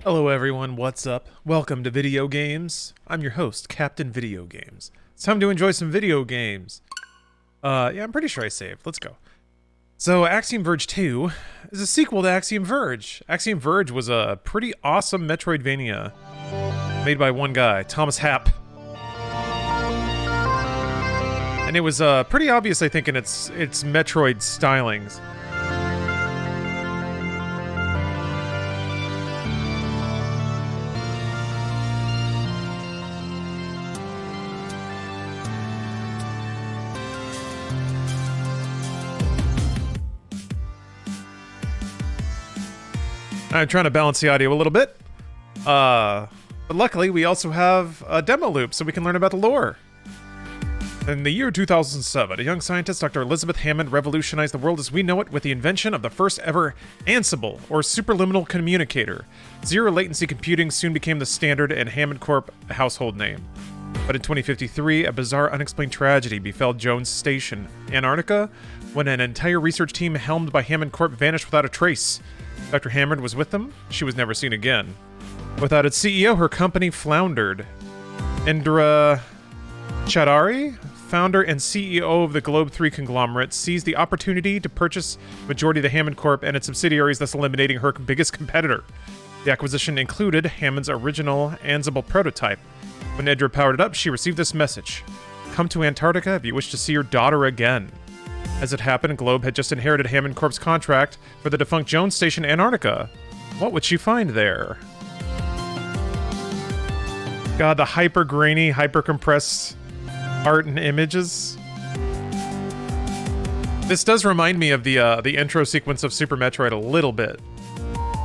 Hello everyone, what's up? Welcome to Video Games. I'm your host, Captain Video Games. It's time to enjoy some video games. Yeah, I'm pretty sure I saved. Let's go. So, Axiom Verge 2 is a sequel to Axiom Verge. Axiom Verge was a pretty awesome Metroidvania made by one guy, Thomas Happ. And it was pretty obvious, I think, in its Metroid stylings. I'm trying to balance the audio a little bit. But luckily, we also have a demo loop so we can learn about the lore. In the year 2007, a young scientist, Dr. Elizabeth Hammond, revolutionized the world as we know it with the invention of the first ever Ansible, or superluminal communicator. Zero latency computing soon became the standard and Hammond Corp a household name. But in 2053, a bizarre unexplained tragedy befell Jones Station, Antarctica, when an entire research team helmed by Hammond Corp vanished without a trace. Dr. Hammond was with them. She was never seen again. Without its CEO, her company floundered. Indra Chaudhary, founder and CEO of the Globe 3 conglomerate, seized the opportunity to purchase the majority of the Hammond Corp and its subsidiaries, thus eliminating her biggest competitor. The acquisition included Hammond's original Ansible prototype. When Indra powered it up, she received this message: "Come to Antarctica if you wish to see your daughter again." As it happened, Globe had just inherited Hammond Corp's contract for the defunct Jones Station, Antarctica. What would she find there? God, the hyper-grainy, hyper-compressed art and images. This does remind me of the intro sequence of Super Metroid a little bit.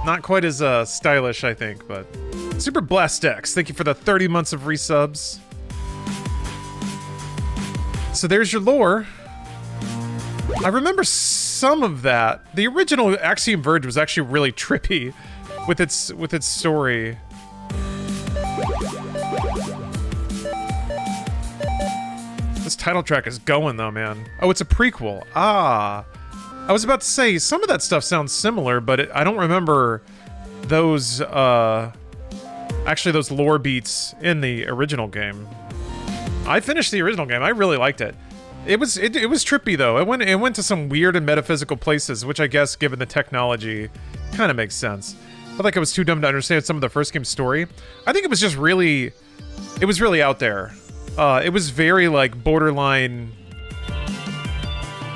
Not quite as stylish, I think, but... Super Blastex, thank you for the 30 months of resubs. So there's your lore. I remember some of that. The original Axiom Verge was actually really trippy with its story. This title track is going though, man. Oh, it's a prequel. Ah. I was about to say, some of that stuff sounds similar, but I don't remember those, actually those lore beats in the original game. I finished the original game. I really liked it. It was trippy though. It went to some weird and metaphysical places, which I guess, given the technology, kind of makes sense. I felt like I was too dumb to understand some of the first game's story. I think it was just really, it was really out there. It was very like borderline.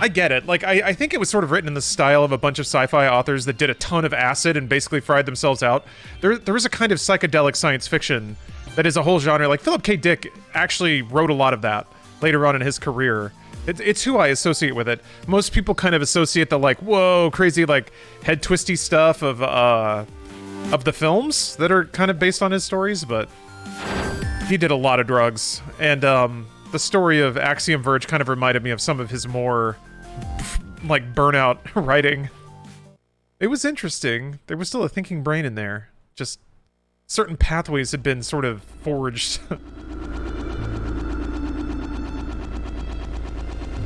I get it. Like I think it was sort of written in the style of a bunch of sci-fi authors that did a ton of acid and basically fried themselves out. There is a kind of psychedelic science fiction that is a whole genre. Like Philip K. Dick actually wrote a lot of that later on in his career. It's who I associate with it. Most people kind of associate the like, whoa, crazy like head twisty stuff of the films that are kind of based on his stories, but he did a lot of drugs. And the story of Axiom Verge kind of reminded me of some of his more like burnout writing. It was interesting. There was still a thinking brain in there. Just certain pathways had been sort of forged.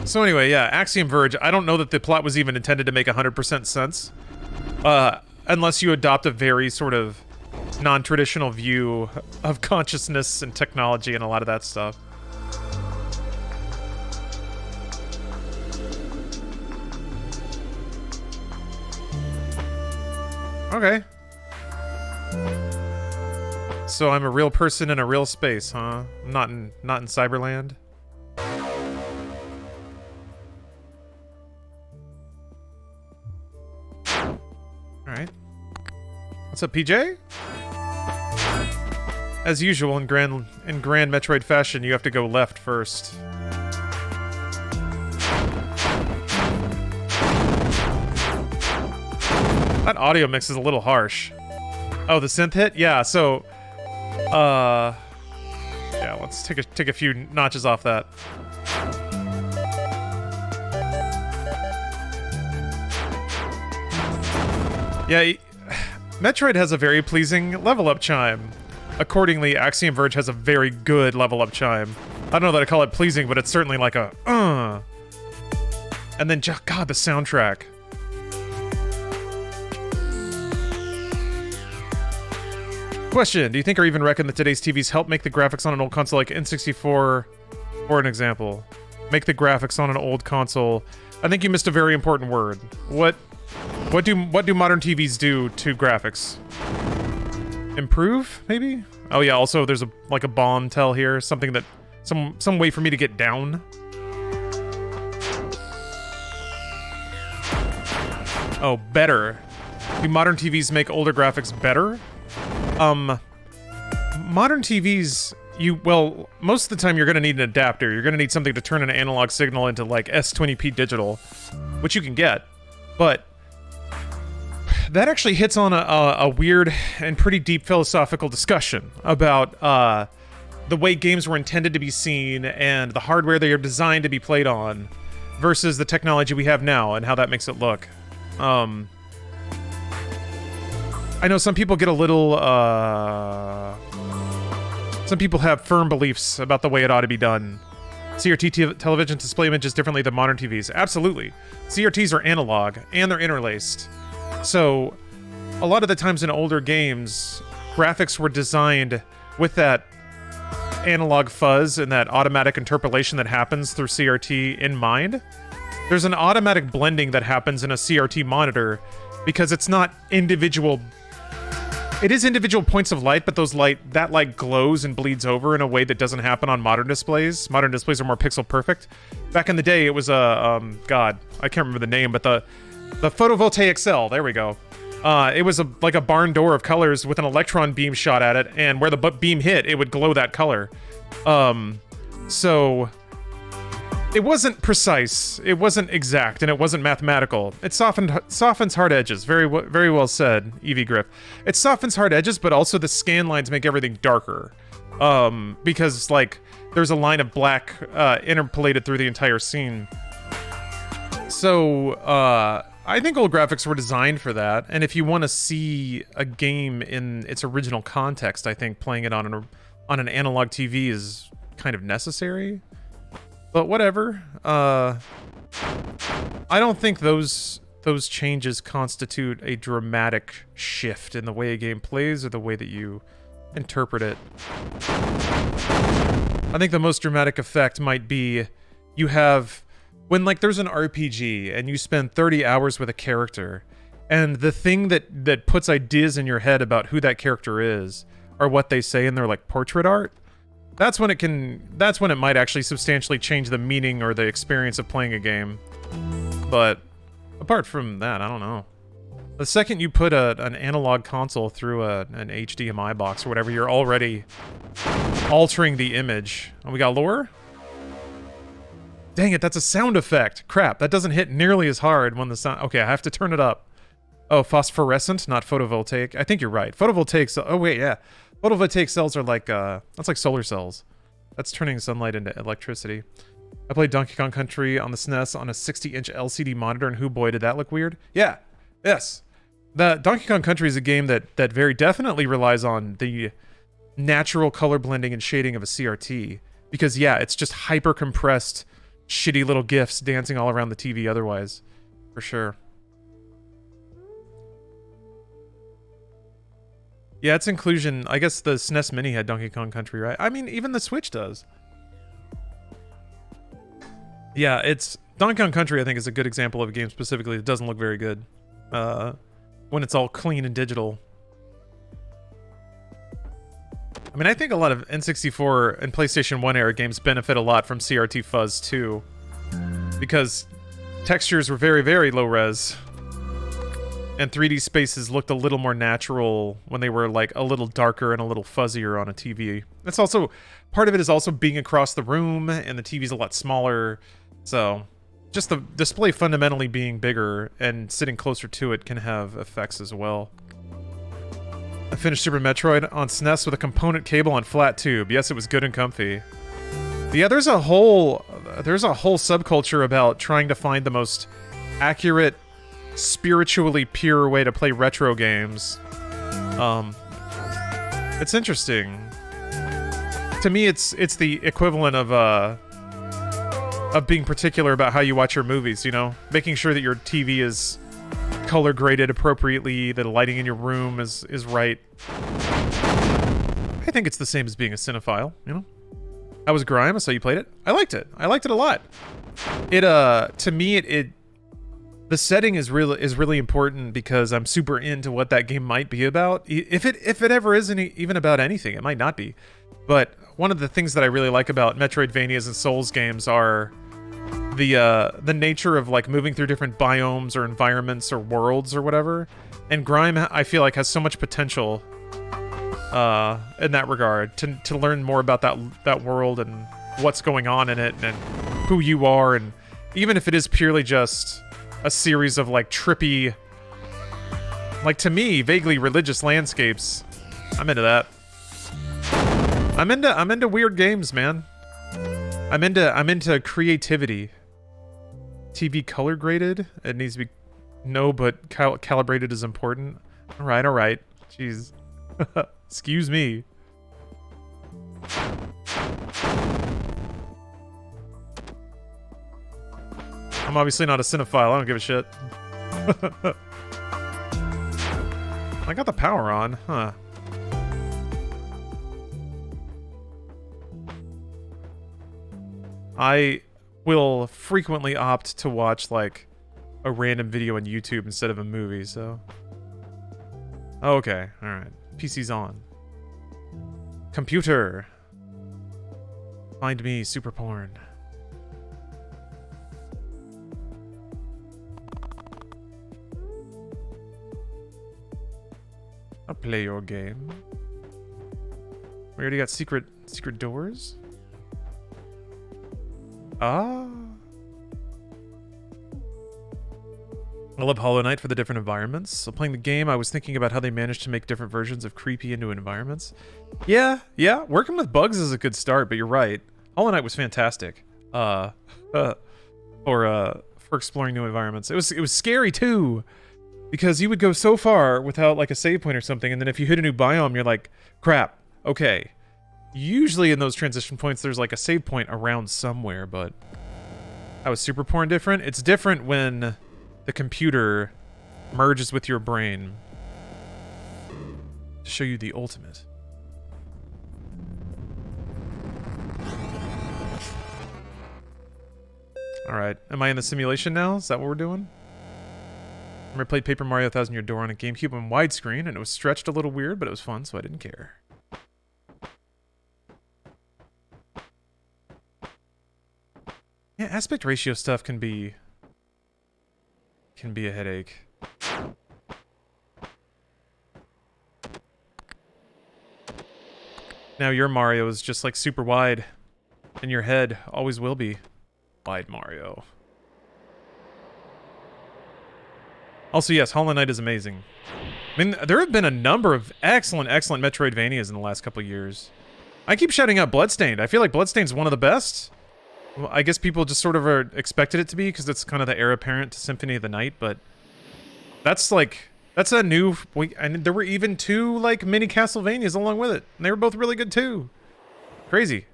So anyway, yeah, Axiom Verge, I don't know that the plot was even intended to make 100% sense. Unless you adopt a very sort of non-traditional view of consciousness and technology and a lot of that stuff. Okay. So I'm a real person in a real space, huh? I'm not in Cyberland. Alright. What's up, PJ? As usual in Grand Metroid fashion, you have to go left first. That audio mix is a little harsh. Oh, the synth hit? Yeah, so yeah, let's take a few notches off that. Yeah, Metroid has a very pleasing level up chime. Accordingly, Axiom Verge has a very good level up chime. I don't know that I call it pleasing, but it's certainly like a And then, God, the soundtrack. Question: do you think or even reckon that today's TVs help make the graphics on an old console like N64, for an example? Make the graphics on an old console. I think you missed a very important word. What do modern TVs do to graphics? Improve, maybe? Oh yeah, also there's a bomb tell here, something that some way for me to get down. Oh, better. Do modern TVs make older graphics better? Modern TVs, well, most of the time you're going to need an adapter. You're going to need something to turn an analog signal into like S20p digital, which you can get. But that actually hits on a weird and pretty deep philosophical discussion about the way games were intended to be seen and the hardware they are designed to be played on versus the technology we have now and how that makes it look. I know some people get a little, some people have firm beliefs about the way it ought to be done. CRT television display images differently than modern TVs. Absolutely. CRTs are analog, and they're interlaced. So, a lot of the times in older games, graphics were designed with that analog fuzz and that automatic interpolation that happens through CRT in mind. There's an automatic blending that happens in a CRT monitor because it's not individual. It is individual points of light, but that light glows and bleeds over in a way that doesn't happen on modern displays. Modern displays are more pixel perfect. Back in the day, it was God, I can't remember the name, but the photovoltaic cell. There we go. It was like a barn door of colors with an electron beam shot at it, and where the beam hit, it would glow that color. So it wasn't precise, it wasn't exact, and it wasn't mathematical. It softens hard edges. Very well said, Eevee Grip. It softens hard edges, but also the scan lines make everything darker. Because, like, there's a line of black interpolated through the entire scene. So, I think old graphics were designed for that, and if you want to see a game in its original context, I think playing it on an analog TV is kind of necessary. But whatever. I don't think those changes constitute a dramatic shift in the way a game plays or the way that you interpret it. I think the most dramatic effect might be you have when there's an RPG and you spend 30 hours with a character, and the thing that puts ideas in your head about who that character is are what they say in their portrait art. That's when it might actually substantially change the meaning or the experience of playing a game. But apart from that, I don't know. The second you put an analog console through an HDMI box or whatever, you're already altering the image. Oh, we got lore? Dang it, that's a sound effect. Crap, that doesn't hit nearly as hard when the sound... Okay, I have to turn it up. Oh, phosphorescent, not photovoltaic. I think you're right. Photovoltaic... Oh, wait, yeah. Photovoltaic cells are like, that's like solar cells. That's turning sunlight into electricity. I played Donkey Kong Country on the SNES on a 60-inch LCD monitor, and boy, did that look weird. Yeah, yes. The Donkey Kong Country is a game that very definitely relies on the natural color blending and shading of a CRT. Because, yeah, it's just hyper-compressed, shitty little GIFs dancing all around the TV otherwise. For sure. Yeah, its inclusion... I guess the SNES Mini had Donkey Kong Country, right? I mean, even the Switch does. Yeah, it's... Donkey Kong Country, I think, is a good example of a game specifically that doesn't look very good. When it's all clean and digital. I mean, I think a lot of N64 and PlayStation 1 era games benefit a lot from CRT fuzz, too. Because textures were very, very low res. And 3D spaces looked a little more natural when they were a little darker and a little fuzzier on a TV. That's also, part of it is also being across the room, and the TV's a lot smaller. So, just the display fundamentally being bigger and sitting closer to it can have effects as well. I finished Super Metroid on SNES with a component cable on flat tube. Yes, it was good and comfy. Yeah, there's a whole subculture about trying to find the most accurate, spiritually pure way to play retro games. It's interesting. To me, it's the equivalent of being particular about how you watch your movies, you know? Making sure that your TV is color graded appropriately, the lighting in your room is right. I think it's the same as being a cinephile, you know? How was Grime? I saw you played it. I liked it. I liked it a lot. It, to me, the setting is really important because I'm super into what that game might be about. If it ever isn't even about anything, it might not be. But one of the things that I really like about Metroidvanias and Souls games are the nature of like moving through different biomes or environments or worlds or whatever. And Grime, I feel like, has so much potential in that regard to learn more about that world and what's going on in it and who you are, and even if it is purely just a series of like trippy, like to me, vaguely religious landscapes. I'm into that. I'm into weird games, man. I'm into creativity. TV color graded. It needs to be but calibrated is important. All right. Jeez. Excuse me. I'm obviously not a cinephile. I don't give a shit. I got the power on, huh? I will frequently opt to watch, like, a random video on YouTube instead of a movie, so... Okay, alright. PC's on. Computer. Find me, super porn. I'll play your game. We already got secret doors? Ah. I love Hollow Knight for the different environments. So playing the game, I was thinking about how they managed to make different versions of creepy into environments. Yeah. Working with bugs is a good start, but you're right. Hollow Knight was fantastic. For exploring new environments. It was scary too, because you would go so far without like a save point or something, and then if you hit a new biome, you're like, crap. Okay. Usually in those transition points, there's like a save point around somewhere, but that was super porn different. It's different when the computer merges with your brain to show you the ultimate. Alright, am I in the simulation now? Is that what we're doing? I remember played Paper Mario 1000 Year Door on a GameCube on widescreen, and it was stretched a little weird, but it was fun, so I didn't care. Yeah, aspect ratio stuff can be a headache. Now your Mario is just like super wide in your head, always will be. Wide Mario. Also, yes, Hollow Knight is amazing. I mean, there have been a number of excellent Metroidvanias in the last couple years. I keep shouting out Bloodstained. I feel like Bloodstained's one of the best. Well, I guess people just sort of expected it to be because it's kind of the heir apparent to Symphony of the Night, but that's a new... And there were even 2 like mini Castlevanias along with it, and they were both really good too. Crazy.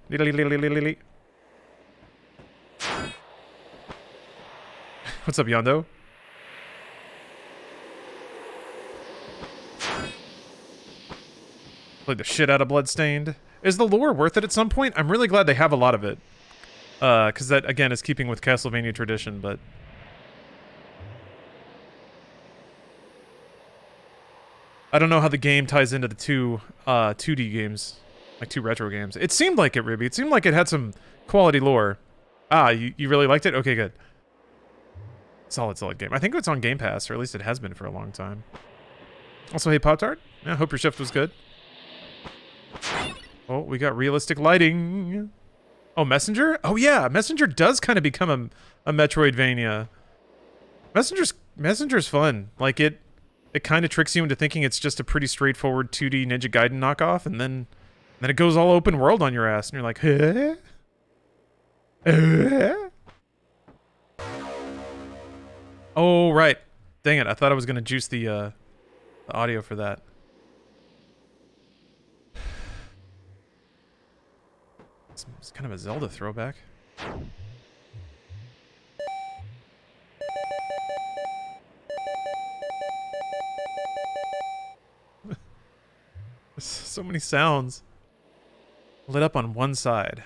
What's up, Yondo? Played the shit out of Bloodstained. Is the lore worth it at some point? I'm really glad they have a lot of it. Because that, again, is keeping with Castlevania tradition, but... I don't know how the game ties into the 2D games. Like 2 retro games. It seemed like it, Ribby. It seemed like it had some quality lore. Ah, you really liked it? Okay, good. Solid game. I think it's on Game Pass, or at least it has been for a long time. Also, hey, Pop-Tart. Yeah, hope your shift was good. Oh, we got realistic lighting. Oh, Messenger? Oh, yeah. Messenger does kind of become a Metroidvania. Messenger's fun. Like, it kind of tricks you into thinking it's just a pretty straightforward 2D Ninja Gaiden knockoff, and then it goes all open world on your ass, and you're like, huh? Oh, right. Dang it. I thought I was going to juice the audio for that. It's kind of a Zelda throwback. So many sounds. lit up on one side.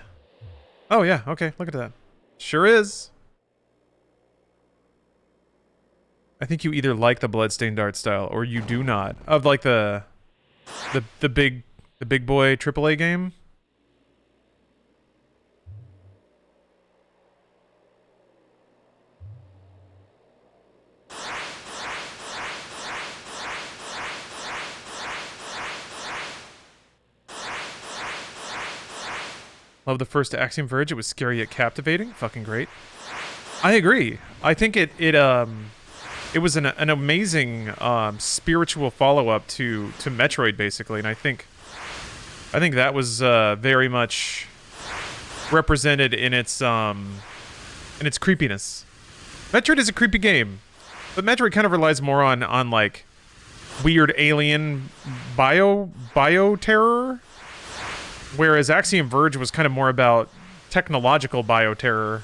Oh yeah, okay, look at that. Sure is. I think you either like the bloodstained art style or you do not. Of like the big boy AAA game. Love the first Axiom Verge. It was scary yet captivating. Fucking great. I agree. I think it was an amazing spiritual follow-up to Metroid, basically, and I think that was very much represented in its creepiness. Metroid is a creepy game, but Metroid kind of relies more on like weird alien bio terror, whereas Axiom Verge was kind of more about technological bioterror.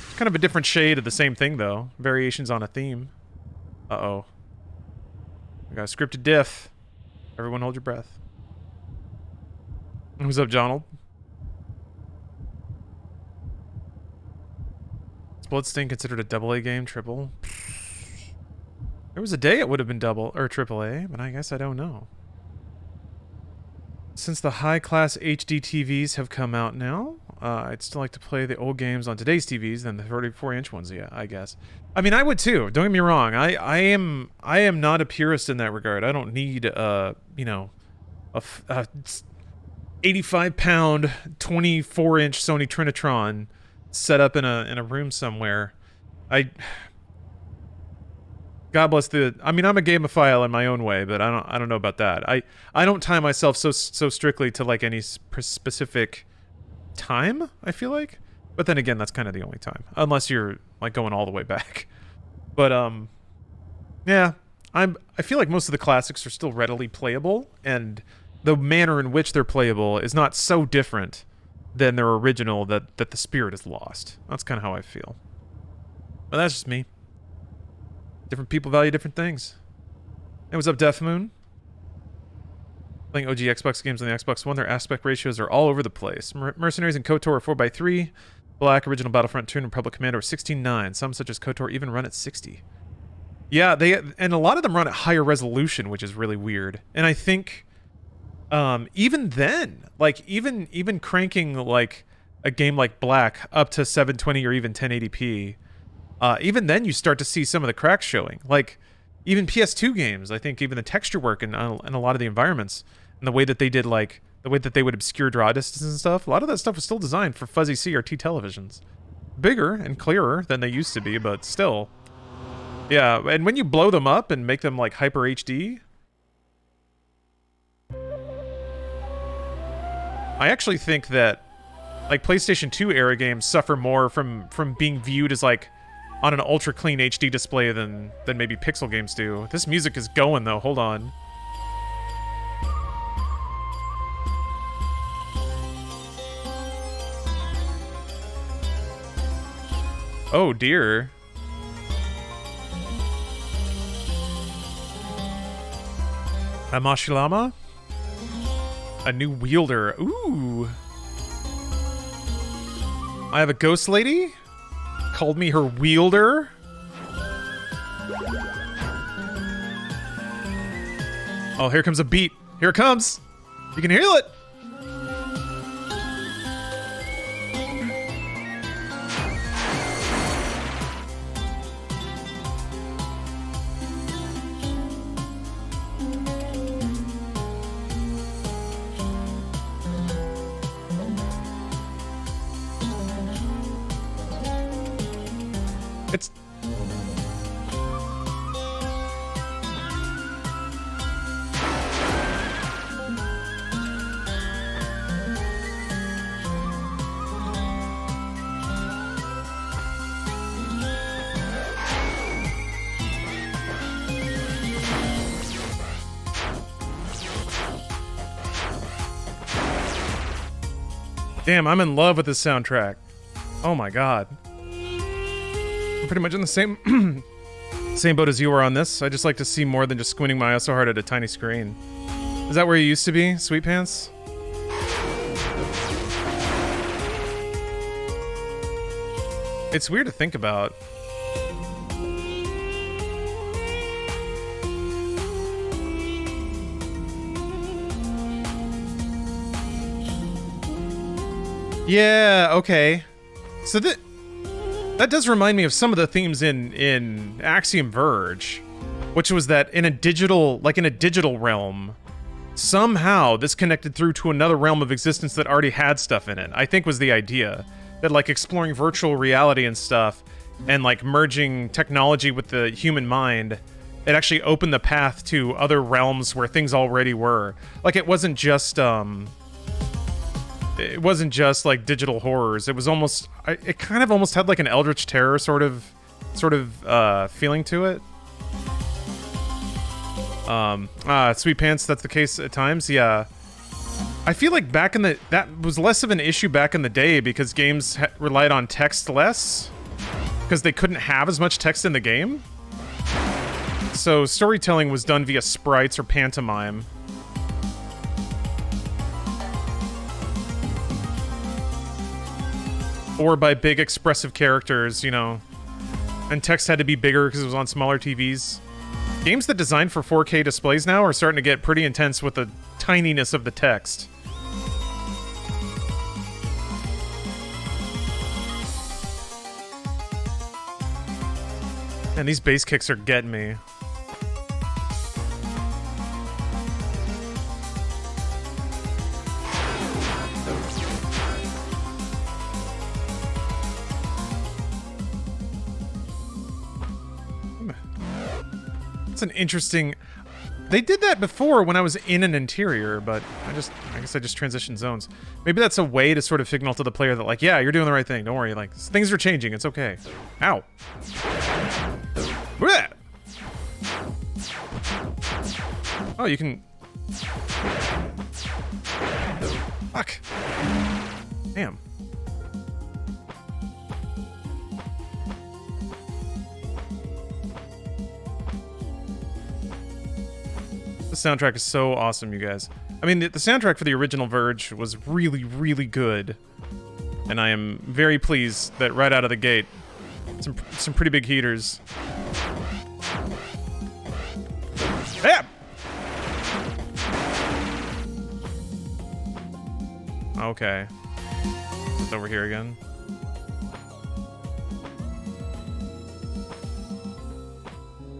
It's kind of a different shade of the same thing, though. Variations on a theme. Uh-oh. We got a scripted diff. Everyone hold your breath. What's up, Jonald? Is Bloodstain considered a AA game? Triple? There was a day it would have been double or AAA, but I guess I don't know. Since the high-class HD TVs have come out now, I'd still like to play the old games on today's TVs than the 34-inch ones, yeah, I guess. I mean, I would too. Don't get me wrong. I am not a purist in that regard. I don't need, you know, a 85-pound, 24-inch Sony Trinitron set up in a room somewhere. God bless the. I mean, I'm a gamophile in my own way, but I don't know about that. I don't tie myself so strictly to like any specific time. I feel like, but then again, that's kind of the only time, unless you're like going all the way back. But yeah, I feel like most of the classics are still readily playable, and the manner in which they're playable is not so different than their original that the spirit is lost. That's kind of how I feel. But that's just me. Different people value different things. Hey, what's up, Death Moon? Playing OG Xbox games on the Xbox One, their aspect ratios are all over the place. Mercenaries and KOTOR are 4:3. Black, original Battlefront 2, and Republic Commando are 16:9. Some, such as KOTOR, even run at 60. Yeah, and a lot of them run at higher resolution, which is really weird. And I think, even then, like even cranking like a game like Black up to 720 or even 1080p. Even then, you start to see some of the cracks showing. Like, even PS2 games, I think even the texture work in a lot of the environments, and the way that they did, like, the way that they would obscure draw distance and stuff, a lot of that stuff was still designed for fuzzy CRT televisions. Bigger and clearer than they used to be, but still. Yeah, and when you blow them up and make them, like, Hyper HD, I actually think that, like, PlayStation 2 era games suffer more from being viewed as, like, on an ultra clean HD display than maybe pixel games do. This music is going though. Hold on. Oh dear. Amashilama? A new wielder. Ooh. I have a ghost lady? Called me her wielder. Oh, here comes a beat. Here it comes. You can hear it. It's... Damn, I'm in love with this soundtrack. Oh my god. I'm pretty much in the same boat as you are on this. I just like to see more than just squinting my eyes so hard at a tiny screen. Is that where you used to be, Sweet Pants? It's weird to think about. Yeah, okay. So that does remind me of some of the themes in Axiom Verge, which was that in a digital realm, somehow this connected through to another realm of existence that already had stuff in it. I think was the idea that like exploring virtual reality and stuff and like merging technology with the human mind, it actually opened the path to other realms where things already were. Like it wasn't just like digital horrors. It was almost, it kind of almost had like an Eldritch Terror sort of feeling to it. Sweet Pants, that's the case at times. Yeah, I feel like that was less of an issue back in the day because games relied on text less because they couldn't have as much text in the game. So storytelling was done via sprites or pantomime. Or by big expressive characters, you know. And text had to be bigger because it was on smaller TVs. Games that design for 4K displays now are starting to get pretty intense with the tininess of the text. And these bass kicks are getting me. It's an interesting... They did that before when I was in an interior, but I guess I just transitioned zones. Maybe that's a way to sort of signal to the player that, like, yeah, you're doing the right thing. Don't worry. Like, things are changing. It's okay. Ow. Blech! Oh, you can... Fuck. Damn. The soundtrack is so awesome, you guys. I mean, the soundtrack for the original Verge was really, really good. And I am very pleased that right out of the gate, some pretty big heaters. Yeah! Okay. It's over here again.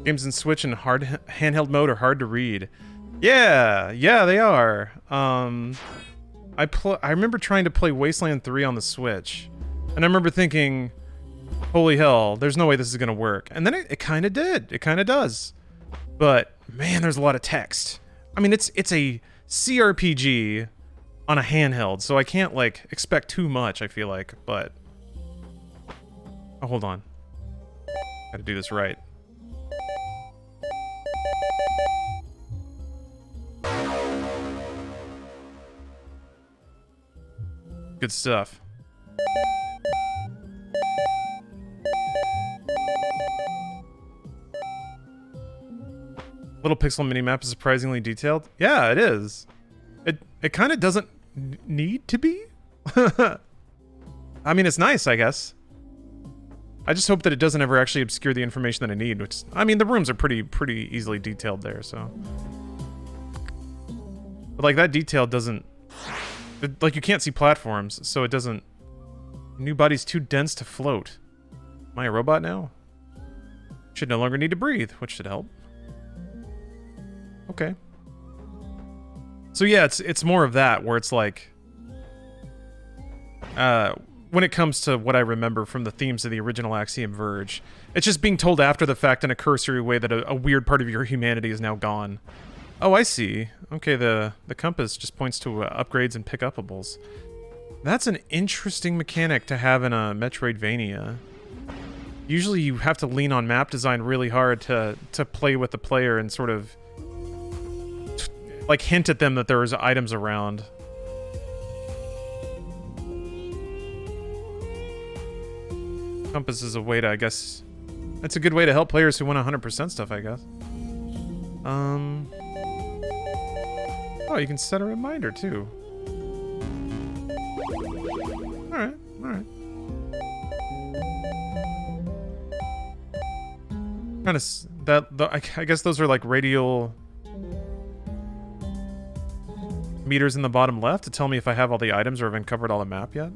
Games in Switch and handheld mode are hard to read. Yeah, they are. I remember trying to play Wasteland 3 on the Switch, and I remember thinking, holy hell, there's no way this is gonna work. And then it kind of did. It kind of does. But man, there's a lot of text. I mean, it's a CRPG on a handheld, so I can't like expect too much, I feel like, but oh, hold on. Gotta do this right. Good stuff. Little pixel minimap is surprisingly detailed. Yeah, it is. It kind of doesn't need to be. I mean, it's nice, I guess. I just hope that it doesn't ever actually obscure the information that I need, which, I mean, the rooms are pretty easily detailed there, so. But, like, that detail doesn't... Like, you can't see platforms, so it doesn't... New body's too dense to float. Am I a robot now? Should no longer need to breathe, which should help. Okay. So yeah, it's more of that, where it's like... when it comes to what I remember from the themes of the original Axiom Verge, it's just being told after the fact in a cursory way that a weird part of your humanity is now gone. Oh, I see. Okay, the compass just points to upgrades and pick-upables. That's an interesting mechanic to have in a Metroidvania. Usually you have to lean on map design really hard to play with the player and sort of like hint at them that there's items around. Compass is a way to, I guess... That's a good way to help players who want 100% stuff, I guess. Oh, you can set a reminder too. All right, all right. Kind of I guess those are like radial meters in the bottom left to tell me if I have all the items or have uncovered all the map yet.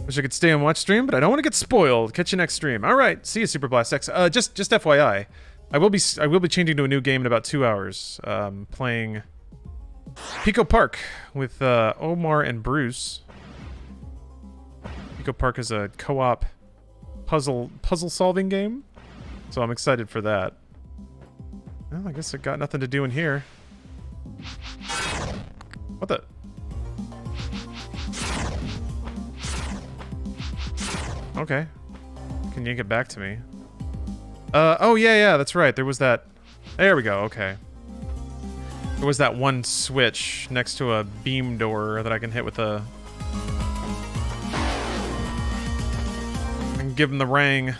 Wish I could stay and watch stream, but I don't want to get spoiled. Catch you next stream. All right, see you, Super Blast X. Just FYI, I will be changing to a new game in about 2 hours. Playing Pico Park with Omar and Bruce. Pico Park is a co-op puzzle solving game, so I'm excited for that. Well, I guess I got nothing to do in here. What the? Okay. Can you get back to me? Oh yeah, that's right. There was that. There we go. Okay. There was that one switch next to a beam door that I can hit with a. And give him the rang.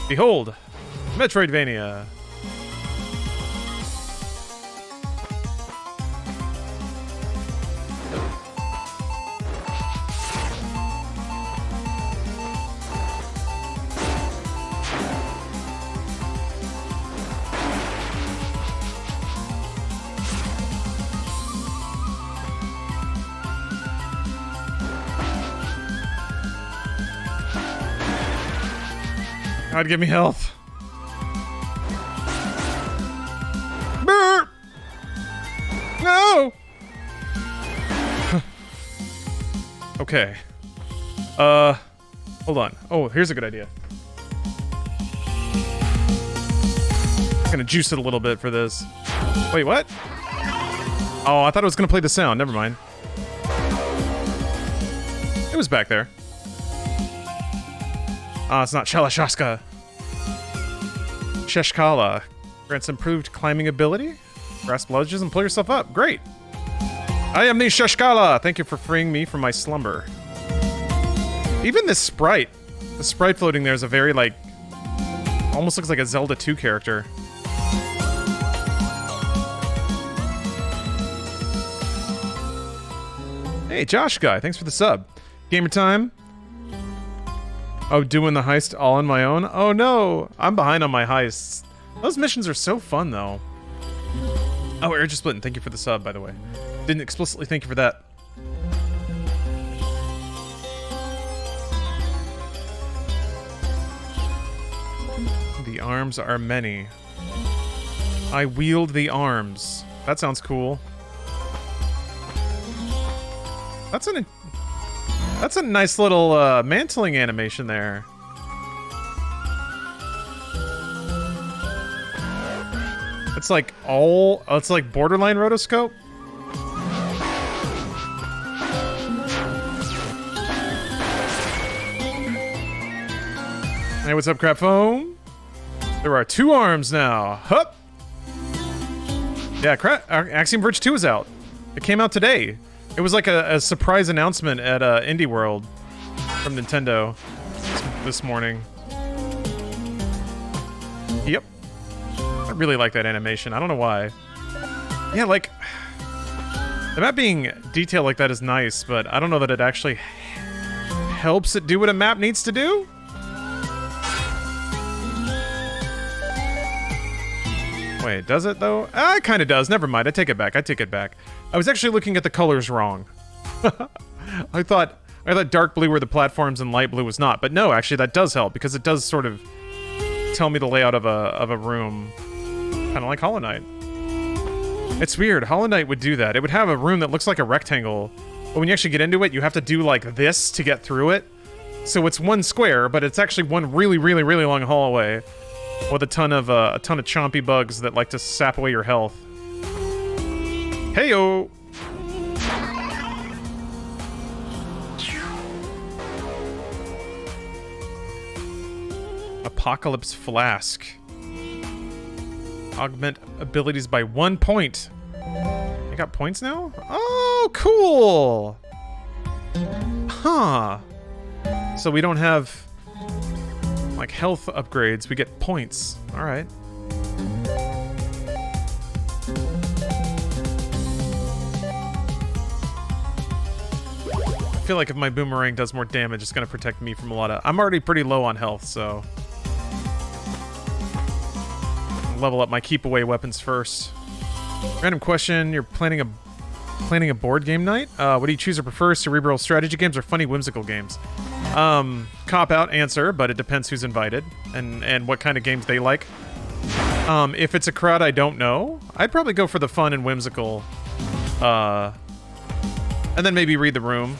Behold, Metroidvania. God, give me health. Burp! No! Okay. Hold on. Oh, here's a good idea. I'm gonna juice it a little bit for this. Wait, what? Oh, I thought it was gonna play the sound. Never mind. It was back there. It's not Shalashashka. Sheshkala. Grants improved climbing ability. Grasp ledges and pull yourself up. Great. I am the Sheshkala. Thank you for freeing me from my slumber. Even this sprite. The sprite floating there is a very, like... almost looks like a Zelda 2 character. Hey, Josh Guy. Thanks for the sub. Gamer time. Oh, doing the heist all on my own? Oh no, I'm behind on my heists. Those missions are so fun though. Oh, Air Just Splitting, thank you for the sub, by the way. Didn't explicitly thank you for that. The arms are many. I wield the arms. That sounds cool. That's a nice little mantling animation there. It's like it's like borderline rotoscope. Hey, what's up, Crap Foam? There are 2 arms now. Hup. Yeah, Axiom Verge 2 is out. It came out today. It was like a surprise announcement at Indie World from Nintendo this morning. Yep. I really like that animation. I don't know why. Yeah, like... the map being detailed like that is nice, but I don't know that it actually helps it do what a map needs to do. Wait, does it though? It kind of does. Never mind. I take it back. I was actually looking at the colors wrong. I thought dark blue were the platforms and light blue was not. But no, actually that does help because it does sort of tell me the layout of a room. Kind of like Hollow Knight. It's weird. Hollow Knight would do that. It would have a room that looks like a rectangle, but when you actually get into it, you have to do like this to get through it. So it's one square, but it's actually one really, really, really long hallway with a ton of chompy bugs that like to sap away your health. Heyo! Apocalypse Flask. Augment abilities by 1 point. I got points now? Oh, cool! Huh. So we don't have, like, health upgrades. We get points. Alright. feel like if my boomerang does more damage, it's gonna protect me from a lot of... I'm already pretty low on health, so... level up my keep away weapons first. Random question, you're planning a board game night? What do you choose or prefer, cerebral strategy games or funny whimsical games? Cop out answer, but it depends who's invited and what kind of games they like. If it's a crowd I don't know, I'd probably go for the fun and whimsical. And then maybe read the room.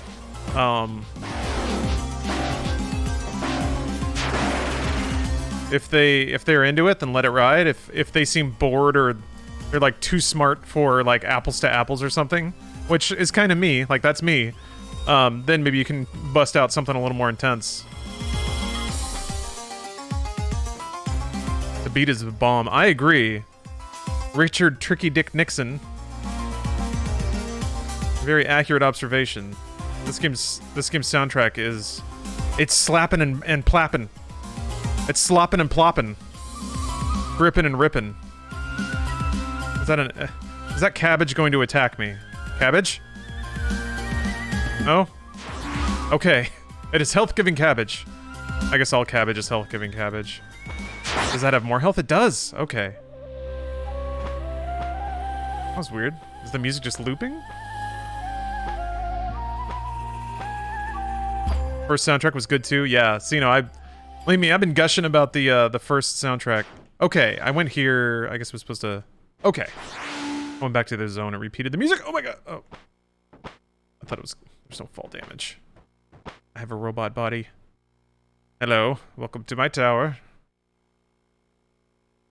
If they're into it, then let it ride. If they seem bored or they're like too smart for like apples to apples or something, which is kind of me, like that's me, then maybe you can bust out something a little more intense. The beat is a bomb. I agree. Richard Tricky Dick Nixon. Very accurate observation. This game's soundtrack is... it's slapping and plapping. It's slopping and plopping. Gripping and ripping. Is that cabbage going to attack me? Cabbage? No? Okay. It is health-giving cabbage. I guess all cabbage is health-giving cabbage. Does that have more health? It does! Okay. That was weird. Is the music just looping? First soundtrack was good too. Yeah, so, you know, believe me, I've been gushing about the first soundtrack. Okay, I went here. I guess I was supposed to... okay. Going back to the zone, it repeated the music. Oh my god. Oh. I thought it was... there's no fall damage. I have a robot body. Hello. Welcome to my tower.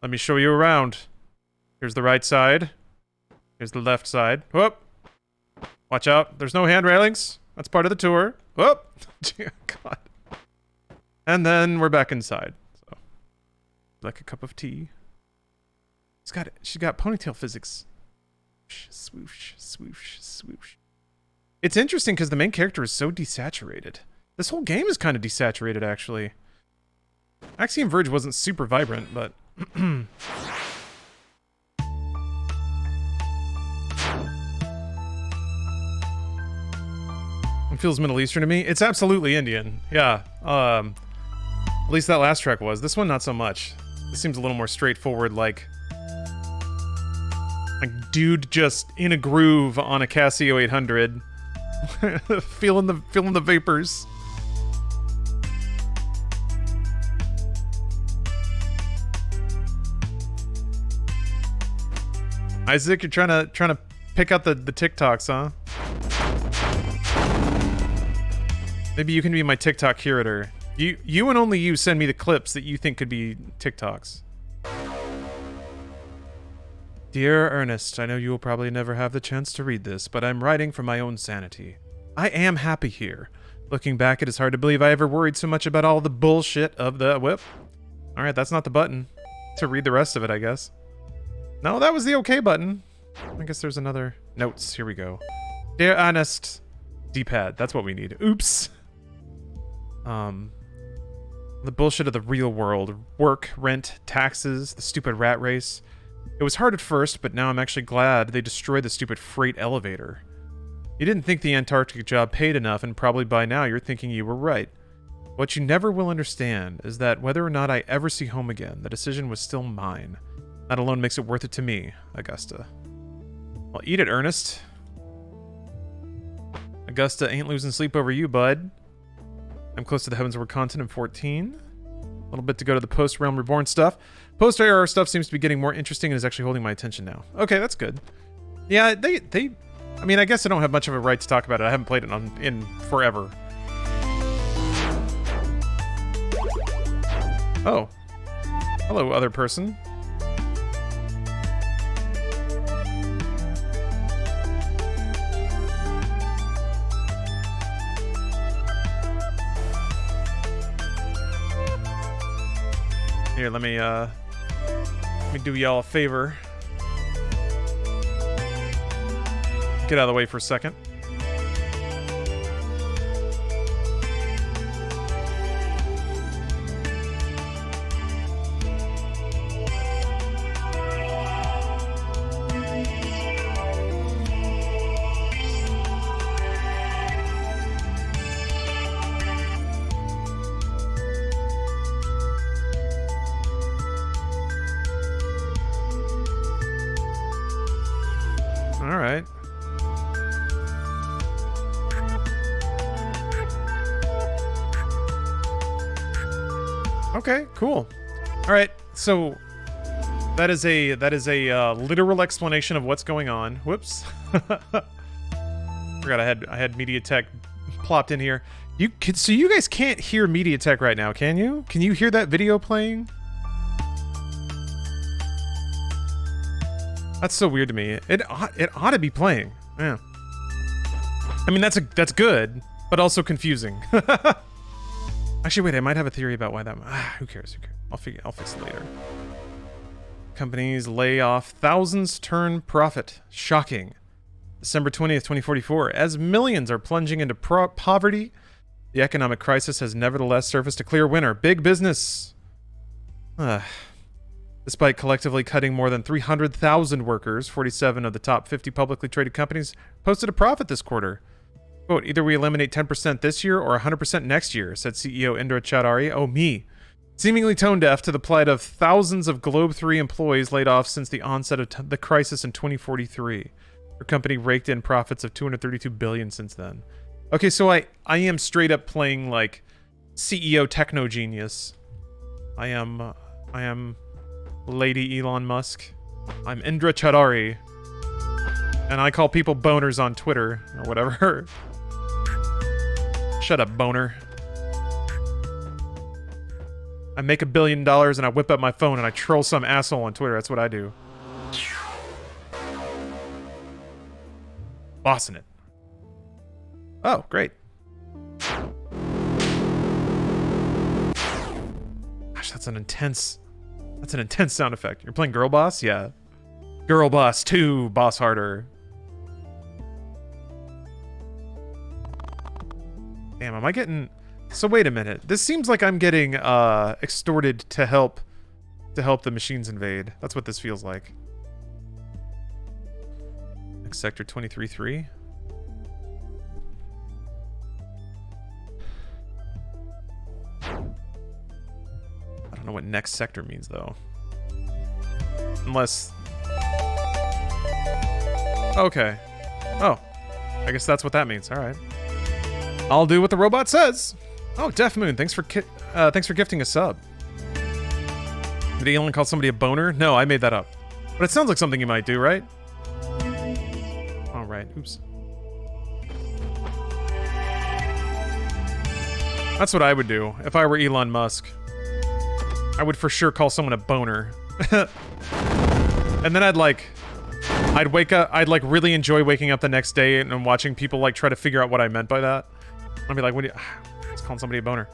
Let me show you around. Here's the right side. Here's the left side. Whoop. Watch out. There's no hand railings. That's part of the tour. Whoop. God. And then we're back inside. So, like a cup of tea. She's got ponytail physics. Swoosh, swoosh, swoosh. It's interesting because the main character is so desaturated. This whole game is kind of desaturated, actually. Axiom Verge wasn't super vibrant, but... It feels Middle Eastern to me. It's absolutely Indian. Yeah. At least that last track was. This one, not so much. This seems a little more straightforward, like dude just in a groove on a Casio 800. feeling the vapors. Isaac, you're trying to pick out the TikToks, huh? Maybe you can be my TikTok curator. You and only you send me the clips that you think could be TikToks. Dear Ernest, I know you will probably never have the chance to read this, but I'm writing for my own sanity. I am happy here. Looking back, it is hard to believe I ever worried so much about all the bullshit of the whip. Alright, that's not the button. To read the rest of it, I guess. No, that was the okay button. I guess there's another... notes, here we go. Dear Ernest... D-pad, that's what we need. Oops. The bullshit of the real world. Work, rent, taxes, the stupid rat race. It was hard at first, but now I'm actually glad they destroyed the stupid freight elevator. You didn't think the Antarctic job paid enough, and probably by now you're thinking you were right. What you never will understand is that whether or not I ever see home again, the decision was still mine. That alone makes it worth it to me, Augusta. Well, eat it, Ernest. Augusta ain't losing sleep over you, bud. I'm close to the Heavensward content in 14. A little bit to go to the post-Realm Reborn stuff. Post-AR stuff seems to be getting more interesting and is actually holding my attention now. Okay, that's good. Yeah, I mean, I guess I don't have much of a right to talk about it. I haven't played it in forever. Oh. Hello, other person. Here, let me do y'all a favor. Get out of the way for a second. Okay, cool. All right, so that is a literal explanation of what's going on. Whoops. Forgot I had MediaTek plopped in here. So you guys can't hear MediaTek right now, can you? Can you hear that video playing? That's so weird to me. It ought to be playing. Yeah. I mean, that's good, but also confusing. Actually, wait, I might have a theory about why that... who cares? I'll fix it later. Companies lay off thousands, turn profit. Shocking. December 20th, 2044. As millions are plunging into poverty, the economic crisis has nevertheless surfaced a clear winner. Big business. Despite collectively cutting more than 300,000 workers, 47 of the top 50 publicly traded companies posted a profit this quarter. Quote, either we eliminate 10% this year or 100% next year, said CEO Indra Chaudhary. Oh, me. Seemingly tone deaf to the plight of thousands of Globe 3 employees laid off since the onset of the crisis in 2043. Her company raked in profits of $232 billion since then. Okay, so I am straight up playing like CEO techno genius. I am Lady Elon Musk. I'm Indra Chaudhary. And I call people boners on Twitter or whatever. Shut up, boner. I make $1 billion and I whip up my phone and I troll some asshole on Twitter. That's what I do. Bossing it. Oh, great. Gosh, that's an intense sound effect. You're playing Girl Boss? Yeah. Girl Boss 2, Boss Harder. Damn, am I getting... So wait a minute. This seems like I'm getting extorted to help the machines invade. That's what this feels like. Next sector 23-3. I don't know what next sector means though. Unless... Okay. Oh. I guess that's what that means. All right. I'll do what the robot says. Oh, Def Moon, thanks for gifting a sub. Did Elon call somebody a boner? No, I made that up. But it sounds like something you might do, right? All right. Oops. That's what I would do if I were Elon Musk. I would for sure call someone a boner. And then I'd wake up, I'd like really enjoy waking up the next day and watching people like try to figure out what I meant by that. I'd be like, what do you... It's calling somebody a boner.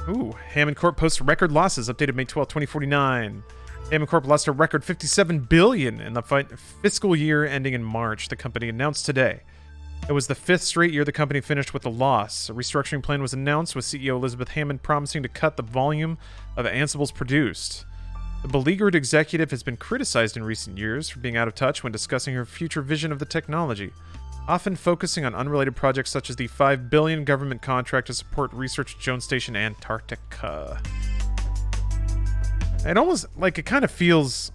Ooh, Hammond Corp posts record losses, updated May 12, 2049. Hammond Corp lost a record $57 billion in the fiscal year ending in March, the company announced today. It was the 5th straight year the company finished with a loss. A restructuring plan was announced, with CEO Elizabeth Hammond promising to cut the volume of Ansibles produced. The beleaguered executive has been criticized in recent years for being out of touch when discussing her future vision of the technology, often focusing on unrelated projects such as the $5 billion government contract to support research at Jones Station, Antarctica. It almost, like, it kind of feels...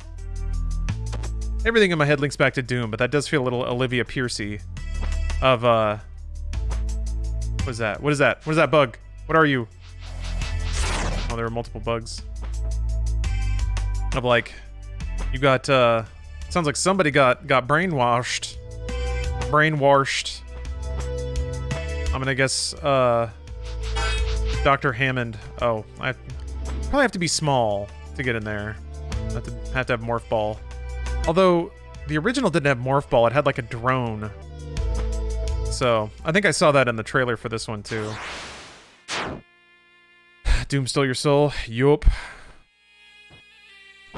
Everything in my head links back to Doom, but that does feel a little Olivia Piercy of, what is that? What is that? What is that bug? What are you? Oh, there are multiple bugs. Of, like, you got, sounds like somebody got brainwashed. Brainwashed. I'm gonna guess, Dr. Hammond. Oh, I probably have to be small to get in there. Have to have Morph Ball. Although, the original didn't have Morph Ball, it had like a drone. So, I think I saw that in the trailer for this one too. Doom stole your soul? Yup.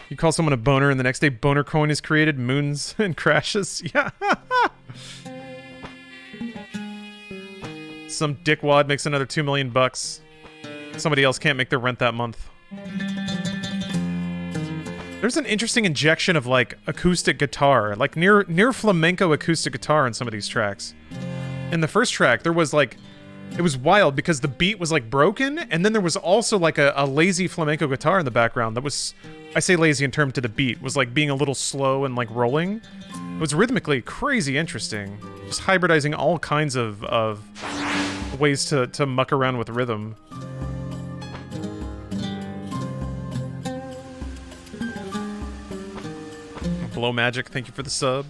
You call someone a boner and the next day boner coin is created, moons and crashes. Yeah. Some dickwad makes another $2 million bucks. Somebody else can't make their rent that month. There's an interesting injection of like acoustic guitar, like near flamenco acoustic guitar in some of these tracks. In the first track, there was like, it was wild because the beat was like broken, and then there was also like a lazy flamenco guitar in the background that was, I say lazy in terms to the beat, was like being a little slow and like rolling. It was rhythmically crazy interesting. Just hybridizing all kinds of ways to muck around with rhythm. Glow Magic, thank you for the sub.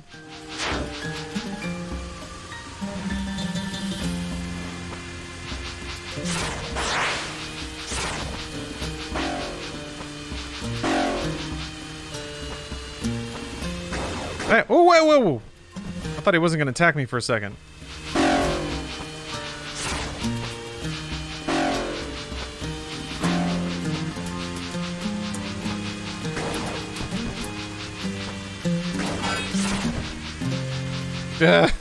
Hey, oh, whoa, whoa, whoa. I thought he wasn't going to attack me for a second. Yeah.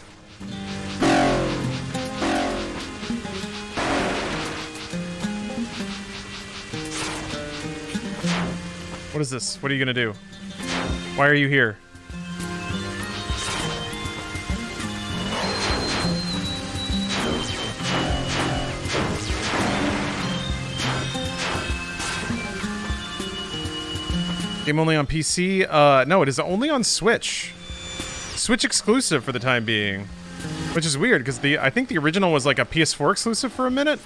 What is this? What are you going to do? Why are you here? Game only on PC? No, it is only on Switch. Switch exclusive for the time being. Which is weird, because I think the original was like a PS4 exclusive for a minute.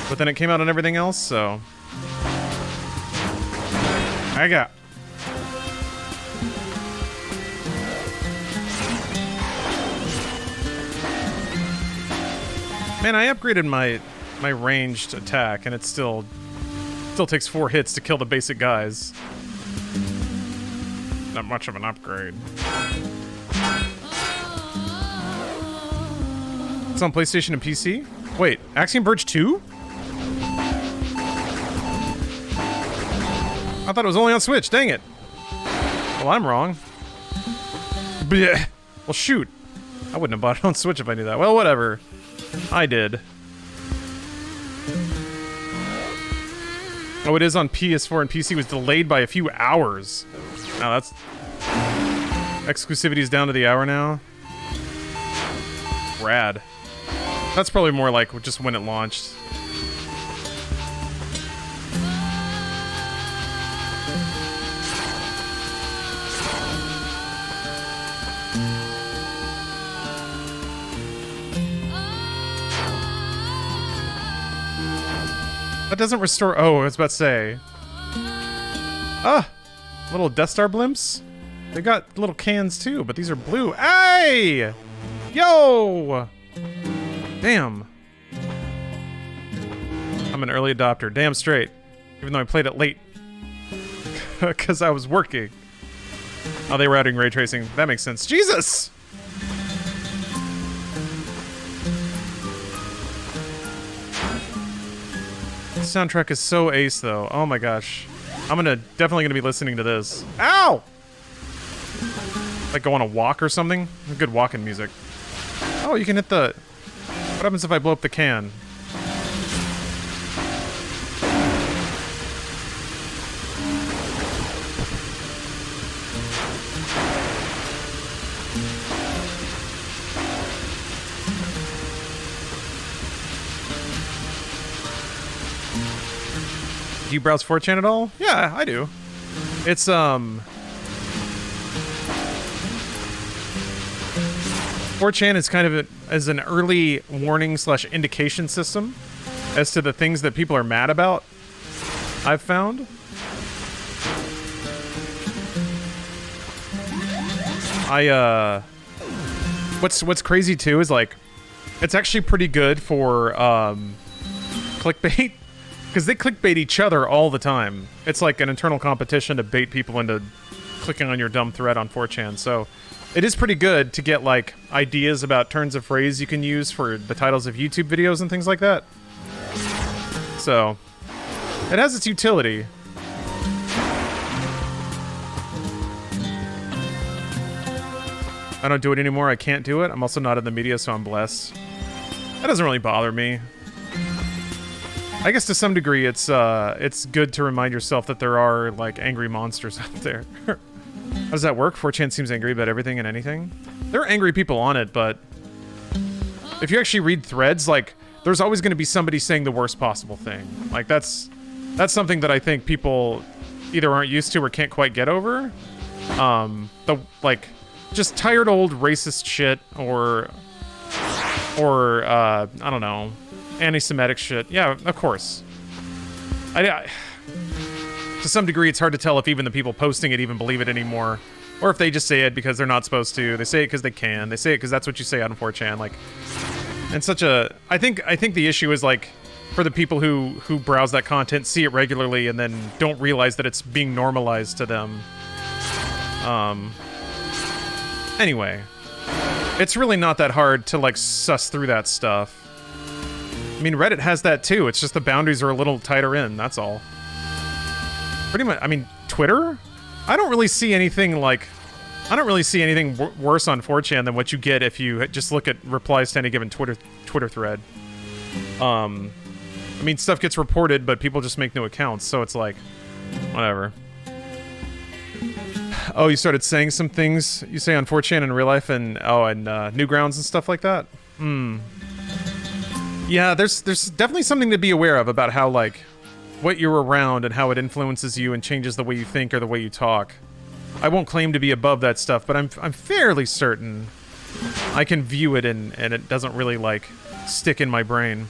But then it came out on everything else, so... I got... Man, I upgraded my ranged attack, and it still takes 4 hits to kill the basic guys. Not much of an upgrade. It's on PlayStation and PC? Wait, Axiom Verge 2? I thought it was only on Switch, dang it. Well, I'm wrong. Blech. Well, shoot. I wouldn't have bought it on Switch if I knew that. Well, whatever. I did. Oh, it is on PS4 and PC. Was delayed by a few hours. Now that's... Exclusivity is down to the hour now. Rad. That's probably more like just when it launched. That doesn't restore... Oh, I was about to say. Ah! Little Death Star blimps? They got little cans too, but these are blue. Hey! Yo! Damn. I'm an early adopter. Damn straight. Even though I played it late. Because I was working. Oh, they were adding ray tracing. That makes sense. Jesus! The soundtrack is so ace, though. Oh my gosh. I'm definitely gonna be listening to this. Ow! Like go on a walk or something? Good walking music. Oh, you can hit the... What happens if I blow up the can? Do you browse 4chan at all? Yeah, I do. It's, 4chan is kind of as an early warning / indication system as to the things that people are mad about, I've found. What's crazy too is like, it's actually pretty good for, clickbait. Because they clickbait each other all the time. It's like an internal competition to bait people into clicking on your dumb thread on 4chan. So it is pretty good to get like ideas about turns of phrase you can use for the titles of YouTube videos and things like that. So it has its utility. I don't do it anymore. I can't do it. I'm also not in the media, so I'm blessed. That doesn't really bother me. I guess to some degree, it's good to remind yourself that there are, like, angry monsters out there. How does that work? 4chan seems angry about everything and anything. There are angry people on it, but if you actually read threads, like, there's always going to be somebody saying the worst possible thing. Like, that's something that I think people either aren't used to or can't quite get over. Just tired old racist shit or I don't know, anti-Semitic shit. Yeah, of course. To some degree, it's hard to tell if even the people posting it even believe it anymore. Or if they just say it because they're not supposed to. They say it because they can. They say it because that's what you say on 4chan. Like, and such a... I think the issue is, like, for the people who browse that content, see it regularly, and then don't realize that it's being normalized to them. Anyway. It's really not that hard to, like, suss through that stuff. I mean, Reddit has that too. It's just the boundaries are a little tighter in, that's all. Pretty much, I mean, Twitter? I don't really see anything, like... I don't really see anything worse on 4chan than what you get if you just look at replies to any given Twitter thread. I mean, stuff gets reported, but people just make new accounts, so it's like... Whatever. Oh, you started saying some things you say on 4chan in real life and Newgrounds and stuff like that? Yeah, there's definitely something to be aware of about how, like, what you're around and how it influences you and changes the way you think or the way you talk. I won't claim to be above that stuff, but I'm fairly certain I can view it and it doesn't really, like, stick in my brain.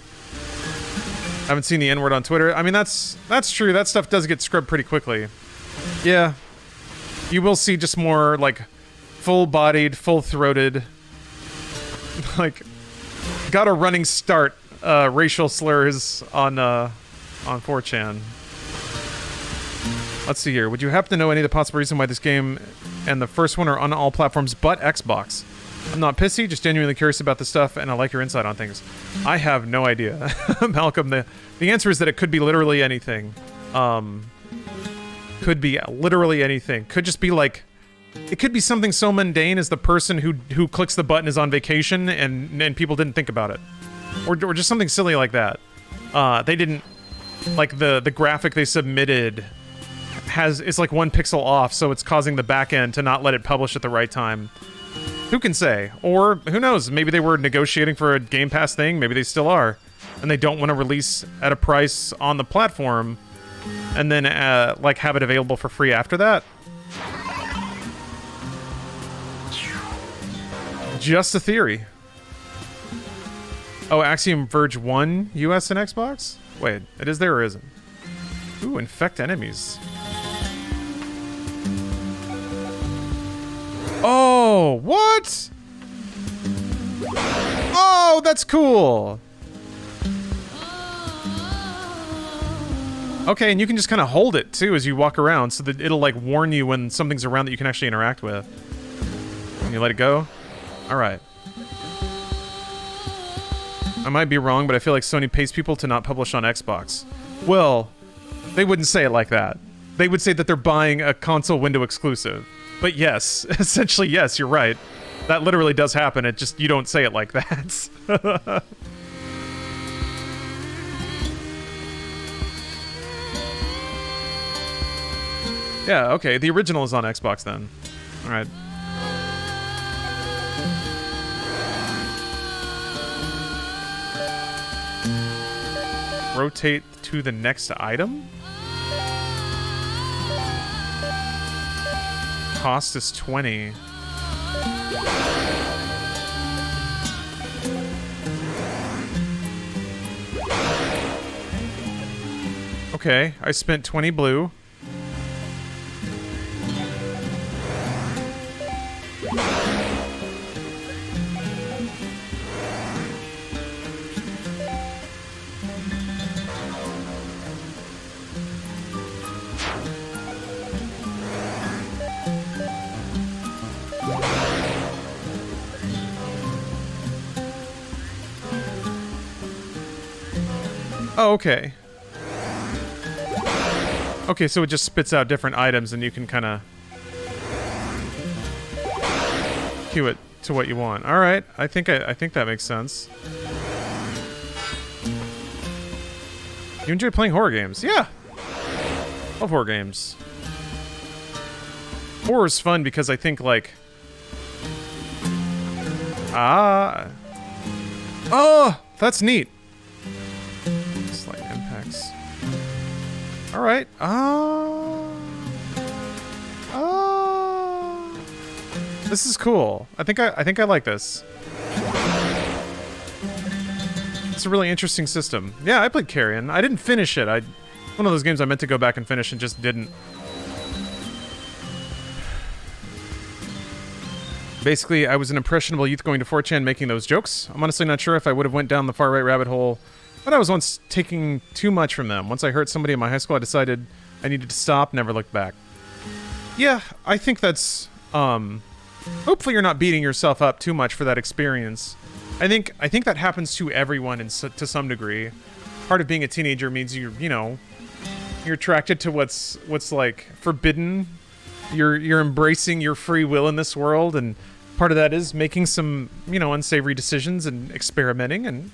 I haven't seen the N-word on Twitter. I mean, that's true. That stuff does get scrubbed pretty quickly. Yeah. You will see just more, like, full-bodied, full-throated, like, got a running start racial slurs on 4chan. Let's see here. Would you happen to know any of the possible reason why this game and the first one are on all platforms but Xbox? I'm not pissy, just genuinely curious about the stuff, and I like your insight on things. I have no idea. Malcolm, the answer is that it could be literally anything. Could be literally anything. Could just be like... It could be something so mundane as the person who clicks the button is on vacation and people didn't think about it. Or just something silly like that. They didn't... Like, the graphic they submitted it's like 1 pixel off, so it's causing the backend to not let it publish at the right time. Who can say? Or, who knows, maybe they were negotiating for a Game Pass thing, maybe they still are. And they don't want to release at a price on the platform, and then, like, have it available for free after that. Just a theory. Oh, Axiom Verge 1 US and Xbox? Wait, it is there or isn't? Ooh, infect enemies. Oh, what? Oh, that's cool. Okay, and you can just kind of hold it, too, as you walk around, so that it'll, like, warn you when something's around that you can actually interact with. And you let it go? Alright. I might be wrong, but I feel like Sony pays people to not publish on Xbox. Well, they wouldn't say it like that. They would say that they're buying a console window exclusive. But yes, essentially yes, you're right. That literally does happen, it just, you don't say it like that. Yeah, okay, the original is on Xbox then. Alright. Rotate to the next item? Cost is 20. Okay, I spent 20 blue. Oh, okay. Okay, so it just spits out different items and you can kind of cue it to what you want. All right, I think that makes sense. You enjoy playing horror games? Yeah. Love horror games. Horror's fun because I think, like... Oh, that's neat. Slight impacts. All right. This is cool. I think I like this. It's a really interesting system. Yeah, I played Carrion. I didn't finish it. One of those games I meant to go back and finish and just didn't. Basically, I was an impressionable youth going to 4chan making those jokes. I'm honestly not sure if I would have went down the far right rabbit hole, but I was once taking too much from them. Once I hurt somebody in my high school, I decided I needed to stop, never looked back. Yeah, I think that's, hopefully you're not beating yourself up too much for that experience. I think that happens to everyone to some degree. Part of being a teenager means you're attracted to what's like forbidden. You're embracing your free will in this world, and part of that is making some, unsavory decisions and experimenting. And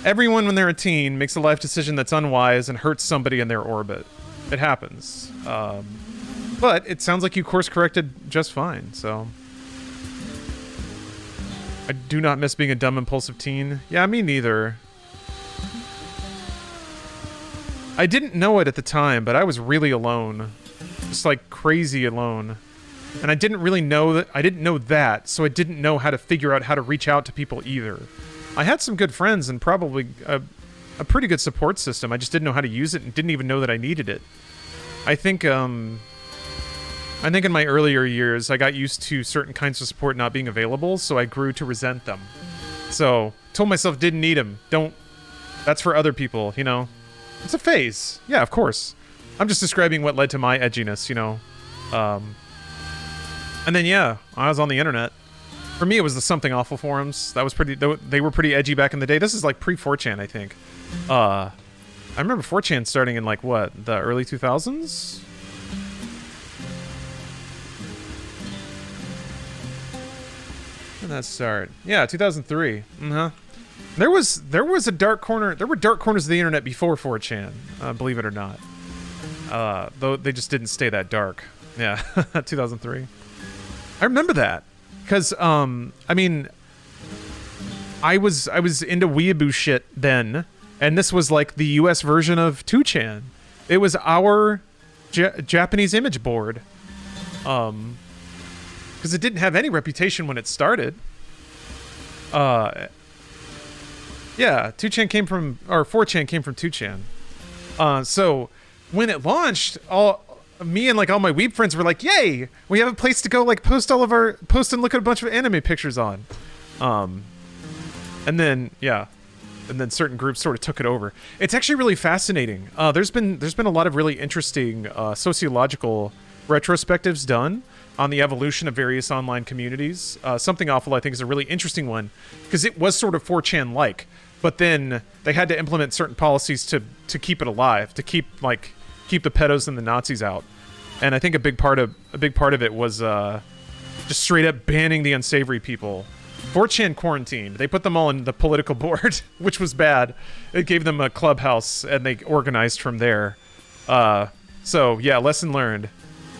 everyone, when they're a teen, makes a life decision that's unwise and hurts somebody in their orbit. It happens. But it sounds like you course-corrected just fine, so... I do not miss being a dumb, impulsive teen. Yeah, me neither. I didn't know it at the time, but I was really alone. Just like crazy alone. And I didn't really know that. I didn't know that, so I didn't know how to figure out how to reach out to people either. I had some good friends and probably a pretty good support system. I just didn't know how to use it and didn't even know that I needed it. I think in my earlier years, I got used to certain kinds of support not being available, so I grew to resent them. So, told myself didn't need them. That's for other people, It's a phase. Yeah, of course. I'm just describing what led to my edginess, And then, yeah, I was on the internet. For me, it was the Something Awful forums. That was they were pretty edgy back in the day. This is like pre-4chan, I think. I remember 4chan starting in like, what, the early 2000s? When did that start? Yeah, 2003. There was a dark corner. There were dark corners of the internet before 4chan, believe it or not. Though they just didn't stay that dark. Yeah, 2003. I remember that because I was into weeaboo shit then, and this was like the U.S. version of 2chan. It was our Japanese image board. Because it didn't have any reputation when it started. Yeah, 4chan came from 2chan. So when it launched, me and like all my weeb friends were like, "Yay! We have a place to go like post and look at a bunch of anime pictures on." And then certain groups sort of took it over. It's actually really fascinating. There's been a lot of really interesting sociological retrospectives done on the evolution of various online communities. Something Awful, I think, is a really interesting one because it was sort of 4chan-like, but then they had to implement certain policies to keep it alive, to keep the pedos and the Nazis out. And I think a big part of it was just straight up banning the unsavory people. 4chan quarantined. They put them all in the political board, which was bad. It gave them a clubhouse, and they organized from there. So yeah, lesson learned.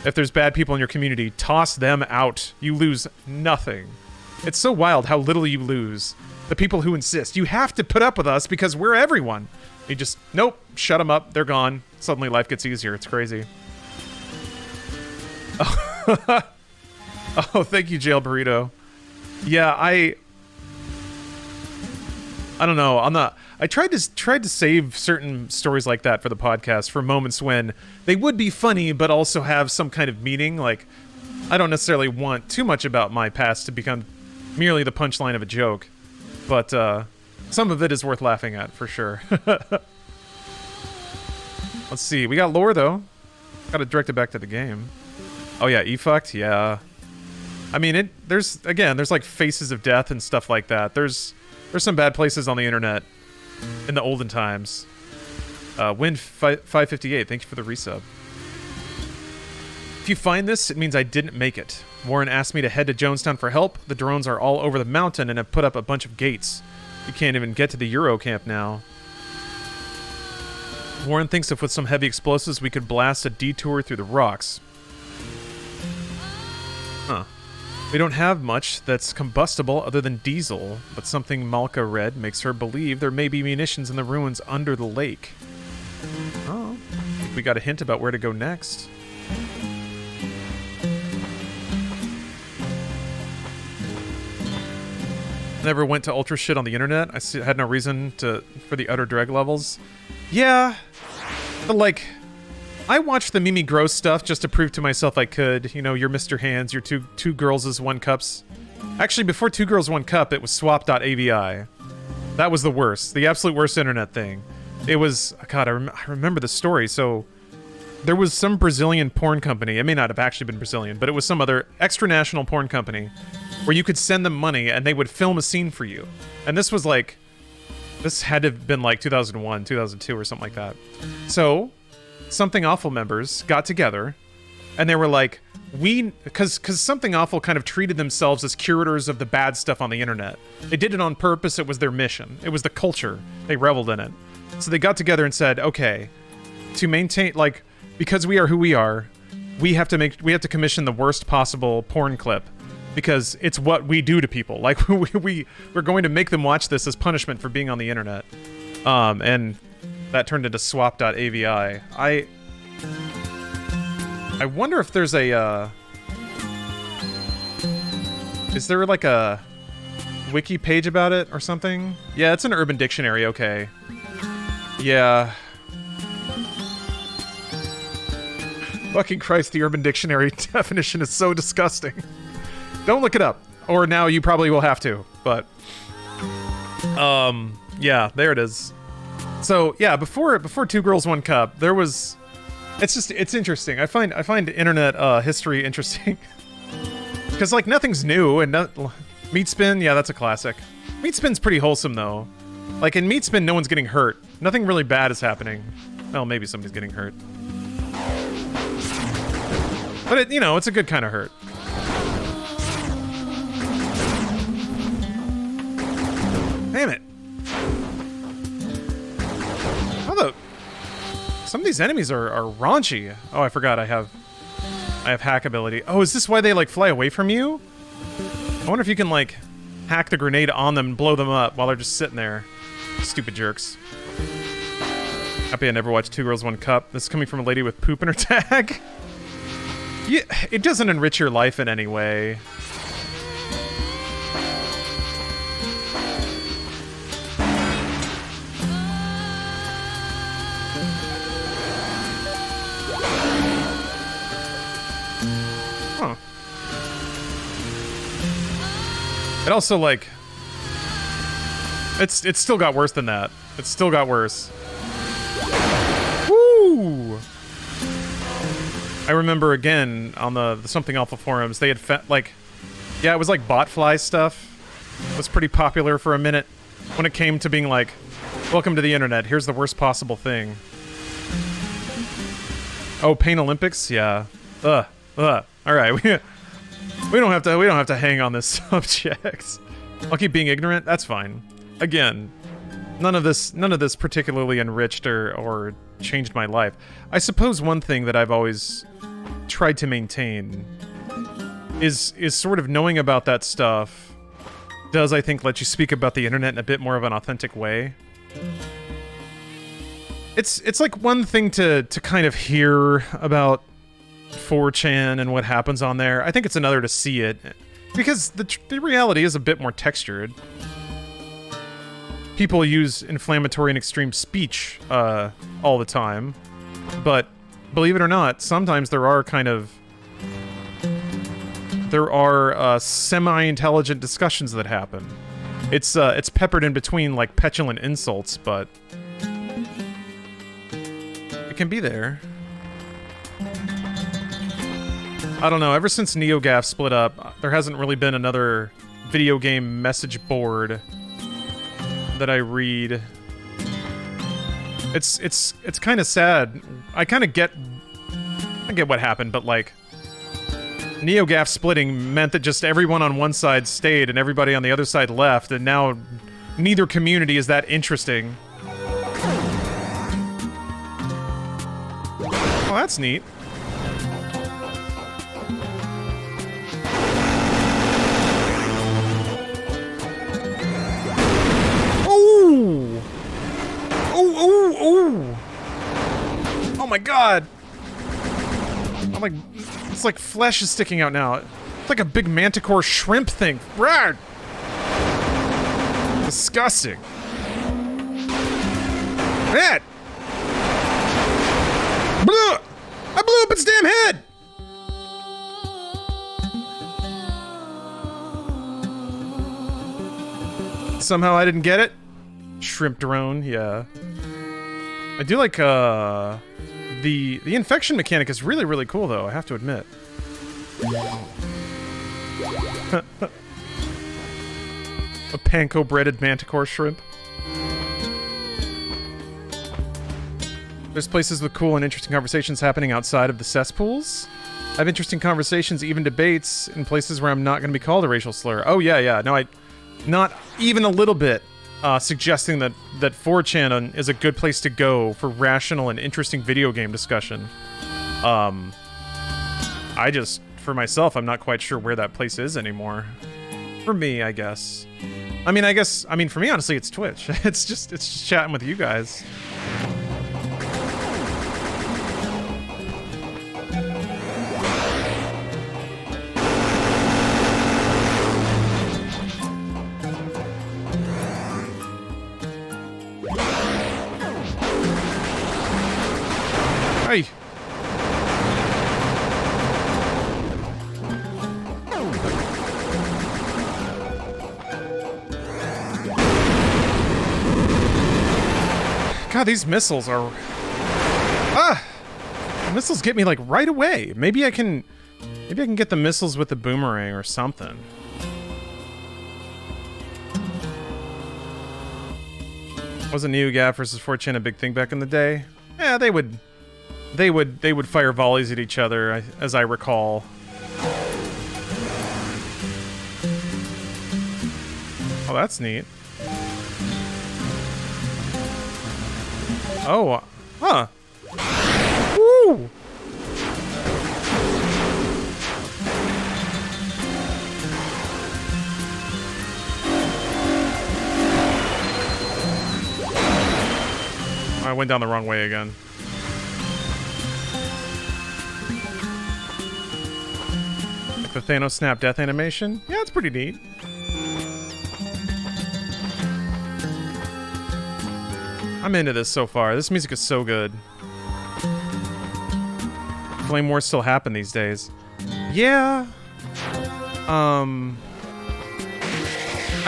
If there's bad people in your community, toss them out. You lose nothing. It's so wild how little you lose. The people who insist, you have to put up with us because we're everyone. You just, nope, shut them up. They're gone. Suddenly life gets easier. It's crazy. Oh, oh, thank you, Jail Burrito. Yeah, I don't know. I tried to save certain stories like that for the podcast for moments when they would be funny but also have some kind of meaning. Like, I don't necessarily want too much about my past to become merely the punchline of a joke, but some of it is worth laughing at for sure. Let's see. We got lore though. Got to direct it back to the game. Oh yeah, E-fucked. Yeah. I mean, there's like faces of death and stuff like that. There's some bad places on the internet in the olden times. Wind 558, thank you for the resub. If you find this, it means I didn't make it. Warren asked me to head to Jonestown for help. The drones are all over the mountain and have put up a bunch of gates. You can't even get to the Euro camp now. Warren thinks if with some heavy explosives we could blast a detour through the rocks. Huh. We don't have much that's combustible other than diesel, but something Malka read makes her believe there may be munitions in the ruins under the lake. Oh, I think we got a hint about where to go next. Never went to ultra shit on the internet. I had no reason for the utter dreg levels. Yeah, but like, I watched the Mimi Gross stuff just to prove to myself I could. You know, your Mr. Hands, your two girls as one cups. Actually, before Two Girls One Cup, it was swap.avi. That was the worst. The absolute worst internet thing. It was... God, I remember the story. So, there was some Brazilian porn company. It may not have actually been Brazilian, but it was some other extra-national porn company where you could send them money and they would film a scene for you. And this was like... This had to have been like 2001, 2002 or something like that. So... Something Awful members got together and they were like, because Something Awful kind of treated themselves as curators of the bad stuff on the internet. They did it on purpose. It was their mission. It was the culture. They reveled in it. So they got together and said, okay, to maintain, like, because we are who we are, we have to commission the worst possible porn clip because it's what we do to people. Like, we're going to make them watch this as punishment for being on the internet. And that turned into swap.avi. I wonder if there's a, is there like a wiki page about it or something? Yeah, it's an Urban Dictionary, okay. Yeah. Fucking Christ, the Urban Dictionary definition is so disgusting. Don't look it up. Or now you probably will have to, but... yeah, there it is. So yeah, before Two Girls One Cup, there was, it's interesting. I find internet history interesting because like nothing's new and Meat Spin, yeah, that's a classic. Meat Spin's pretty wholesome though. Like in Meat Spin, no one's getting hurt. Nothing really bad is happening. Well, maybe somebody's getting hurt, but it, you know, it's a good kind of hurt. Damn it. Some of these enemies are raunchy. Oh, I forgot I have hack ability. Oh, is this why they like fly away from you? I wonder if you can like hack the grenade on them and blow them up while they're just sitting there. Stupid jerks. Happy I never watched Two Girls One Cup. This is coming from a lady with poop in her tag. Yeah, it doesn't enrich your life in any way. It also, like... It's still got worse than that. It's still got worse. Woo! I remember, again, on the Something Awful forums, they had, like... Yeah, it was like botfly stuff. It was pretty popular for a minute when it came to being like, welcome to the internet, here's the worst possible thing. Oh, Pain Olympics? Yeah. Alright, we don't have to hang on this subject. I'll keep being ignorant. That's fine. Again, none of this particularly enriched or changed my life. I suppose one thing that I've always tried to maintain is sort of knowing about that stuff does, I think, let you speak about the internet in a bit more of an authentic way. It's like one thing to kind of hear about 4chan and what happens on there. I think it's another to see it, because the reality is a bit more textured. People use inflammatory and extreme speech all the time, but believe it or not, sometimes there are semi-intelligent discussions that happen. It's peppered in between like petulant insults, but it can be there. I don't know, ever since NeoGAF split up, there hasn't really been another video game message board that I read. It's kind of sad. I get what happened, but like NeoGAF splitting meant that just everyone on one side stayed and everybody on the other side left, and now neither community is that interesting. Oh, that's neat. Oh my god! I'm like, it's like flesh is sticking out now. It's like a big manticore shrimp thing. Rawr! Disgusting. Man! Blah! blew up its damn head! Somehow I didn't get it. Shrimp drone, yeah. I do like, the infection mechanic is really, really cool, though, I have to admit. A panko-breaded manticore shrimp. There's places with cool and interesting conversations happening outside of the cesspools. I have interesting conversations, even debates, in places where I'm not going to be called a racial slur. Oh, yeah. No, not even a little bit suggesting that 4chan is a good place to go for rational and interesting video game discussion. I just, for myself, I'm not quite sure where that place is anymore. For me, I guess. I mean, for me, honestly, it's Twitch. It's just chatting with you guys. Hey. God, these missiles are... The missiles get me, like, right away. Maybe I can get the missiles with the boomerang or something. Wasn't NeoGAF versus 4chan a big thing back in the day? Yeah, they would fire volleys at each other, as I recall. Oh, that's neat. Oh, huh. Woo! I went down the wrong way again. Like the Thanos snap death animation? Yeah, it's pretty neat. I'm into this so far. This music is so good. Flame wars still happen these days. Yeah. I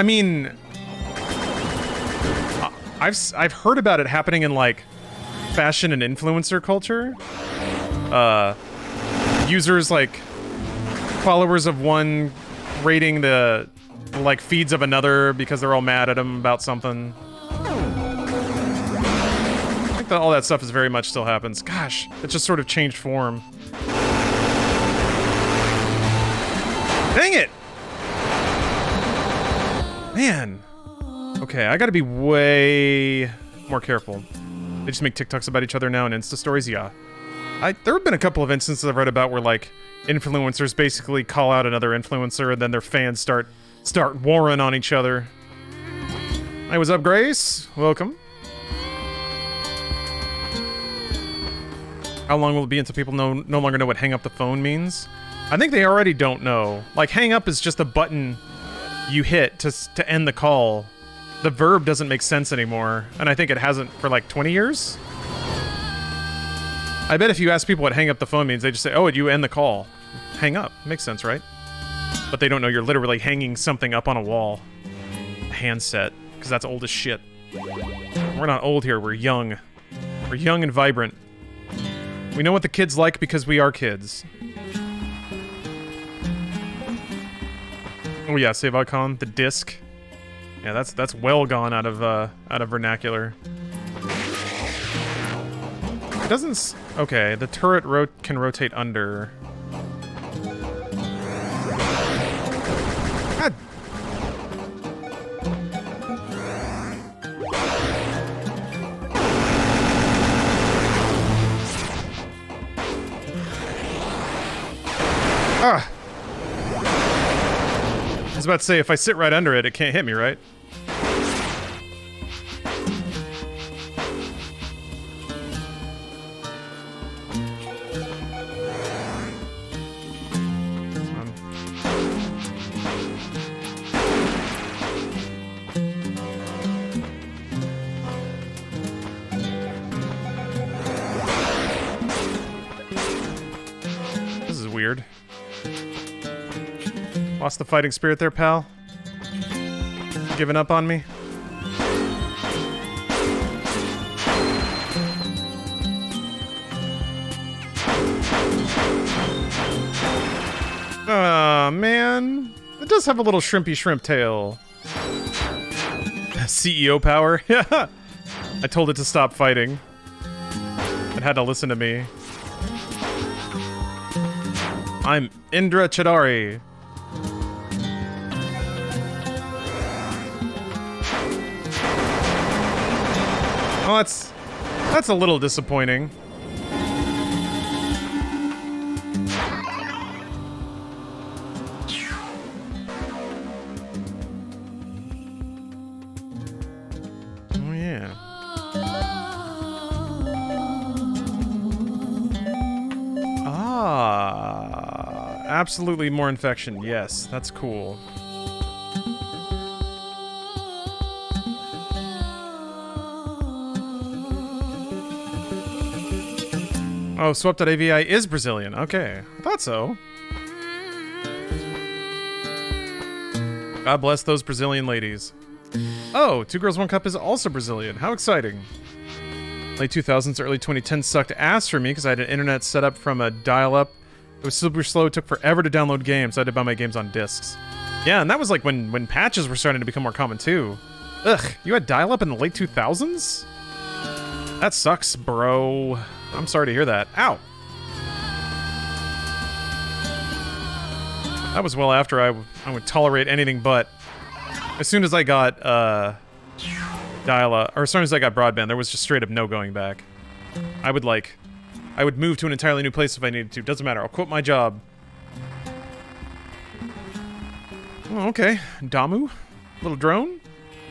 mean, I've heard about it happening in like fashion and influencer culture. Users like followers of one rating the like feeds of another because they're all mad at them about something. I think that all that stuff is very much still happens. Gosh, it just sort of changed form. Dang it! Man. Okay, I gotta be way more careful. They just make TikToks about each other now and Insta stories? Yeah. There have been a couple of instances I've read about where, like, influencers basically call out another influencer and then their fans start warring on each other. Hey, what's up, Grace? Welcome. How long will it be until people no longer know what hang up the phone means? I think they already don't know. Like, hang up is just a button you hit to end the call. The verb doesn't make sense anymore, and I think it hasn't for like 20 years. I bet if you ask people what hang up the phone means, they just say, oh, you end the call. Hang up. Makes sense, right? But they don't know you're literally hanging something up on a wall. A handset, because that's old as shit. We're not old here, we're young. We're young and vibrant. We know what the kids like because we are kids. Oh yeah, save icon, the disc. Yeah, that's well gone out of vernacular. It doesn't. Okay, the turret can rotate under. God. Ah. I was about to say, if I sit right under it, it can't hit me, right? weird. Lost the fighting spirit there, pal? Giving up on me? Aw, man. It does have a little shrimpy shrimp tail. CEO power? Yeah. I told it to stop fighting. It had to listen to me. I'm Indra Chidari. Oh, that's a little disappointing. Oh yeah. Ah, absolutely more infection. Yes, that's cool. Oh, Swap.avi is Brazilian. Okay. I thought so. God bless those Brazilian ladies. Oh, Two Girls, One Cup is also Brazilian. How exciting. Late 2000s, early 2010s sucked ass for me because I had an internet set up from a dial-up. It was super slow. It took forever to download games. So I had to buy my games on discs. Yeah, and that was like when patches were starting to become more common too. Ugh, you had dial-up in the late 2000s? That sucks, bro. I'm sorry to hear that. Ow! That was well after I would tolerate anything but. As soon as I got dial-up, or as soon as I got broadband, there was just straight up no going back. I would move to an entirely new place if I needed to. Doesn't matter. I'll quit my job. Oh, okay. Damu? Little drone?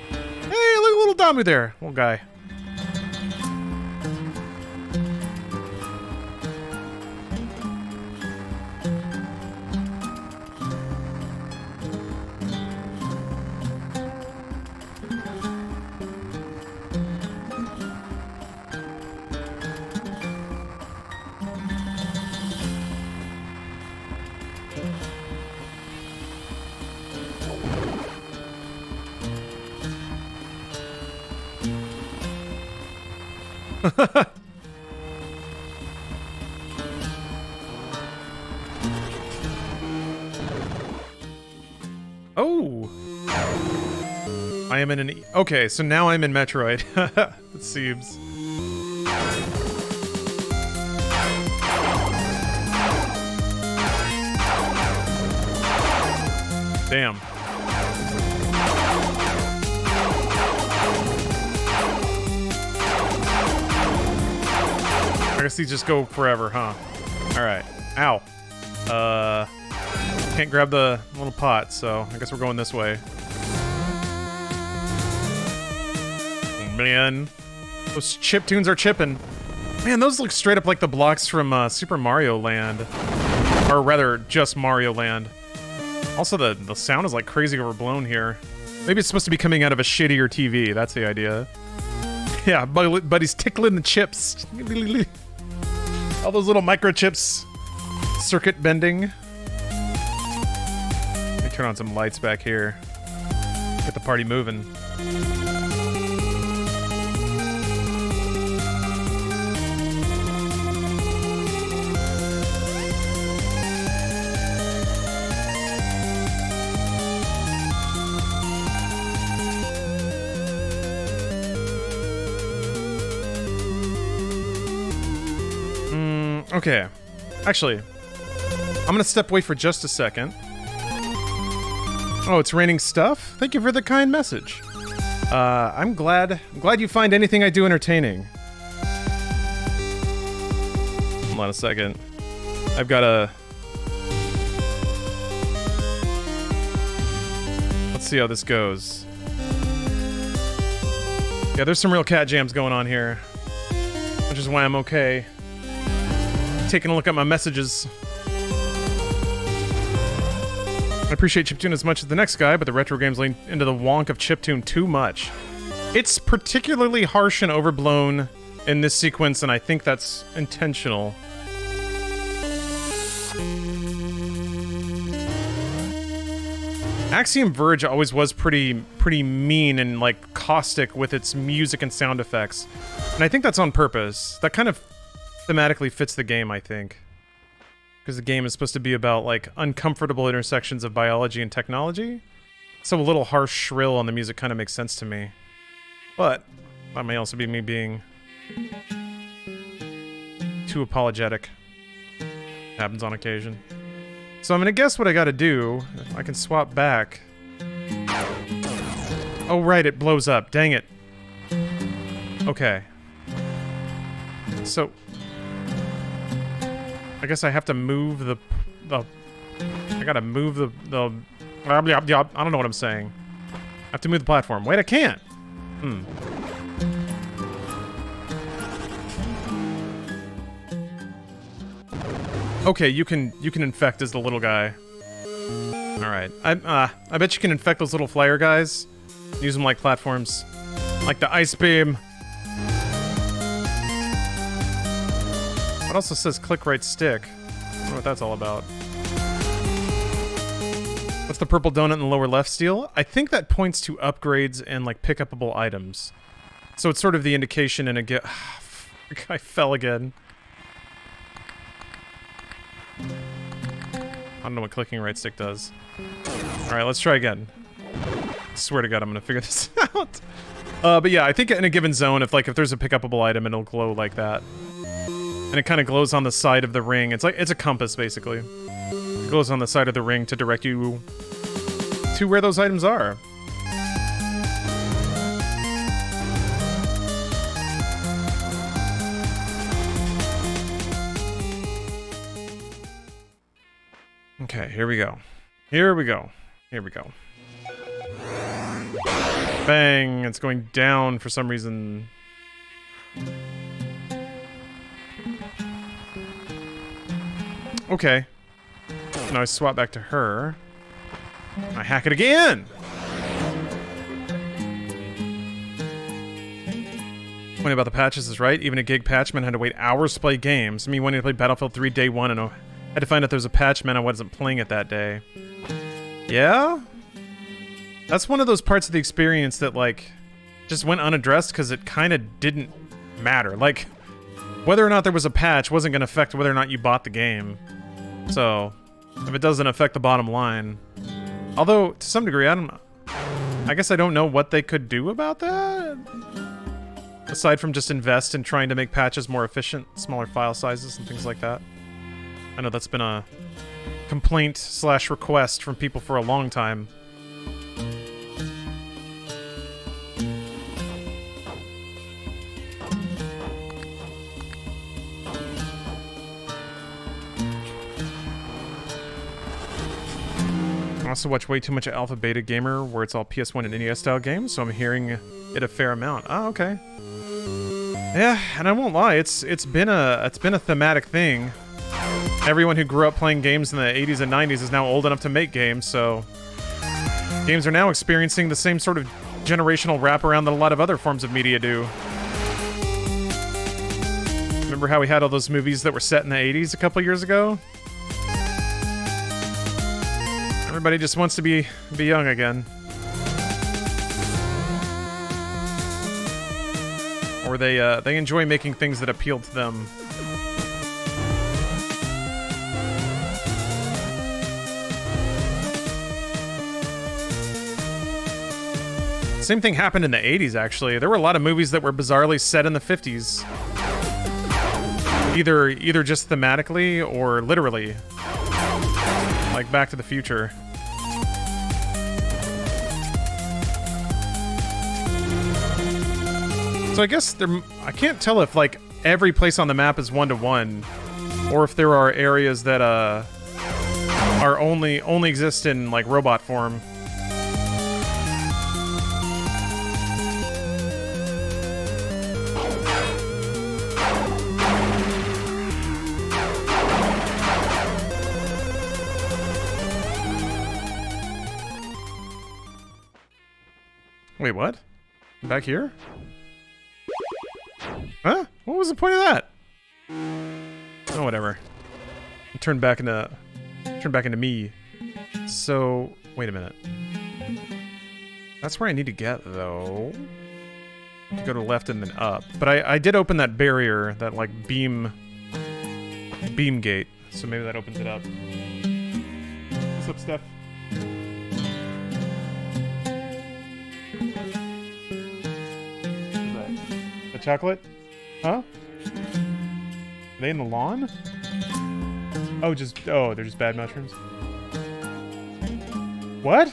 Hey, look at little Damu there. Little guy. Oh! I am in an... Okay, so now I'm in Metroid. It seems. Damn. I guess these just go forever, huh? Alright. Ow. Can't grab the little pot, so I guess we're going this way. Oh, man. Those chip tunes are chipping. Man, those look straight up like the blocks from Super Mario Land. Or rather, just Mario Land. Also, the sound is like crazy overblown here. Maybe it's supposed to be coming out of a shittier TV. That's the idea. Yeah, but he's tickling the chips. All those little microchips. Circuit bending. Let me turn on some lights back here. Get the party moving. Okay. Actually, I'm gonna step away for just a second. Oh, it's raining stuff? Thank you for the kind message. I'm glad you find anything I do entertaining. Hold on a second. I've got a... Let's see how this goes. Yeah, there's some real cat jams going on here. Which is why I'm okay. Taking a look at my messages. I appreciate Chiptune as much as the next guy, but the retro games lean into the wonk of Chiptune too much. It's particularly harsh and overblown in this sequence, and I think that's intentional. Axiom Verge always was pretty mean and like caustic with its music and sound effects. And I think that's on purpose. That kind of thematically fits the game, I think. Because the game is supposed to be about like uncomfortable intersections of biology and technology. So a little harsh shrill on the music kind of makes sense to me. But that may also be me being too apologetic. Happens on occasion. So I'm gonna guess what I gotta do. I can swap back. Oh right, it blows up. Dang it. Okay. So I guess I have to move the I gotta move the I don't know what I'm saying. I have to move the platform. Wait, I can't. Okay, you can infect as the little guy. All right, I bet you can infect those little flyer guys. Use them like platforms, like the ice beam. What also says click right stick? I don't know what that's all about. What's the purple donut in the lower left steel? I think that points to upgrades and like pick-upable items. So it's sort of the indication in a get. I fell again. I don't know what clicking right stick does. Alright, let's try again. I swear to God, I'm gonna figure this out. But yeah, I think in a given zone, if there's a pick-upable item, it'll glow like that. And it kind of glows on the side of the ring. It's a compass, basically. It glows on the side of the ring to direct you to where those items are. Okay, here we go. Here we go. Here we go. Bang! It's going down for some reason. Okay. Now I swap back to her. I hack it again! Point about the patches is right. Even a gig patchman had to wait hours to play games. Me wanting to play Battlefield 3 day one and had to find out there was a patch meant I wasn't playing it that day. Yeah? That's one of those parts of the experience that, like, just went unaddressed because it kind of didn't matter. Like, whether or not there was a patch wasn't going to affect whether or not you bought the game. So, if it doesn't affect the bottom line. Although, to some degree, I guess I don't know what they could do about that. Aside from just invest in trying to make patches more efficient, smaller file sizes and things like that. I know that's been a complaint/request from people for a long time. I also watch way too much Alpha Beta Gamer, where it's all PS1 and NES style games, so I'm hearing it a fair amount. Oh, okay. Yeah, and I won't lie, it's been a thematic thing. Everyone who grew up playing games in the 80s and 90s is now old enough to make games, so games are now experiencing the same sort of generational wraparound that a lot of other forms of media do. Remember how we had all those movies that were set in the 80s a couple years ago? Everybody just wants to be young again. Or they enjoy making things that appeal to them. Same thing happened in the 80s, actually. There were a lot of movies that were bizarrely set in the 50s. Either just thematically or literally. Like Back to the Future. So I guess I can't tell if like every place on the map is one-to-one, or if there are areas that are only exist in like robot form. Wait, what? Back here? Huh? What was the point of that? Oh, whatever. Turn back into me. So, Wait a minute. That's where I need to get, though. Go to left and then up. But I did open that barrier, that, like, beam gate. So maybe that opens it up. What's up, Steph? What's that? A chocolate? Huh? Are they in the lawn? Oh, they're just bad mushrooms? What?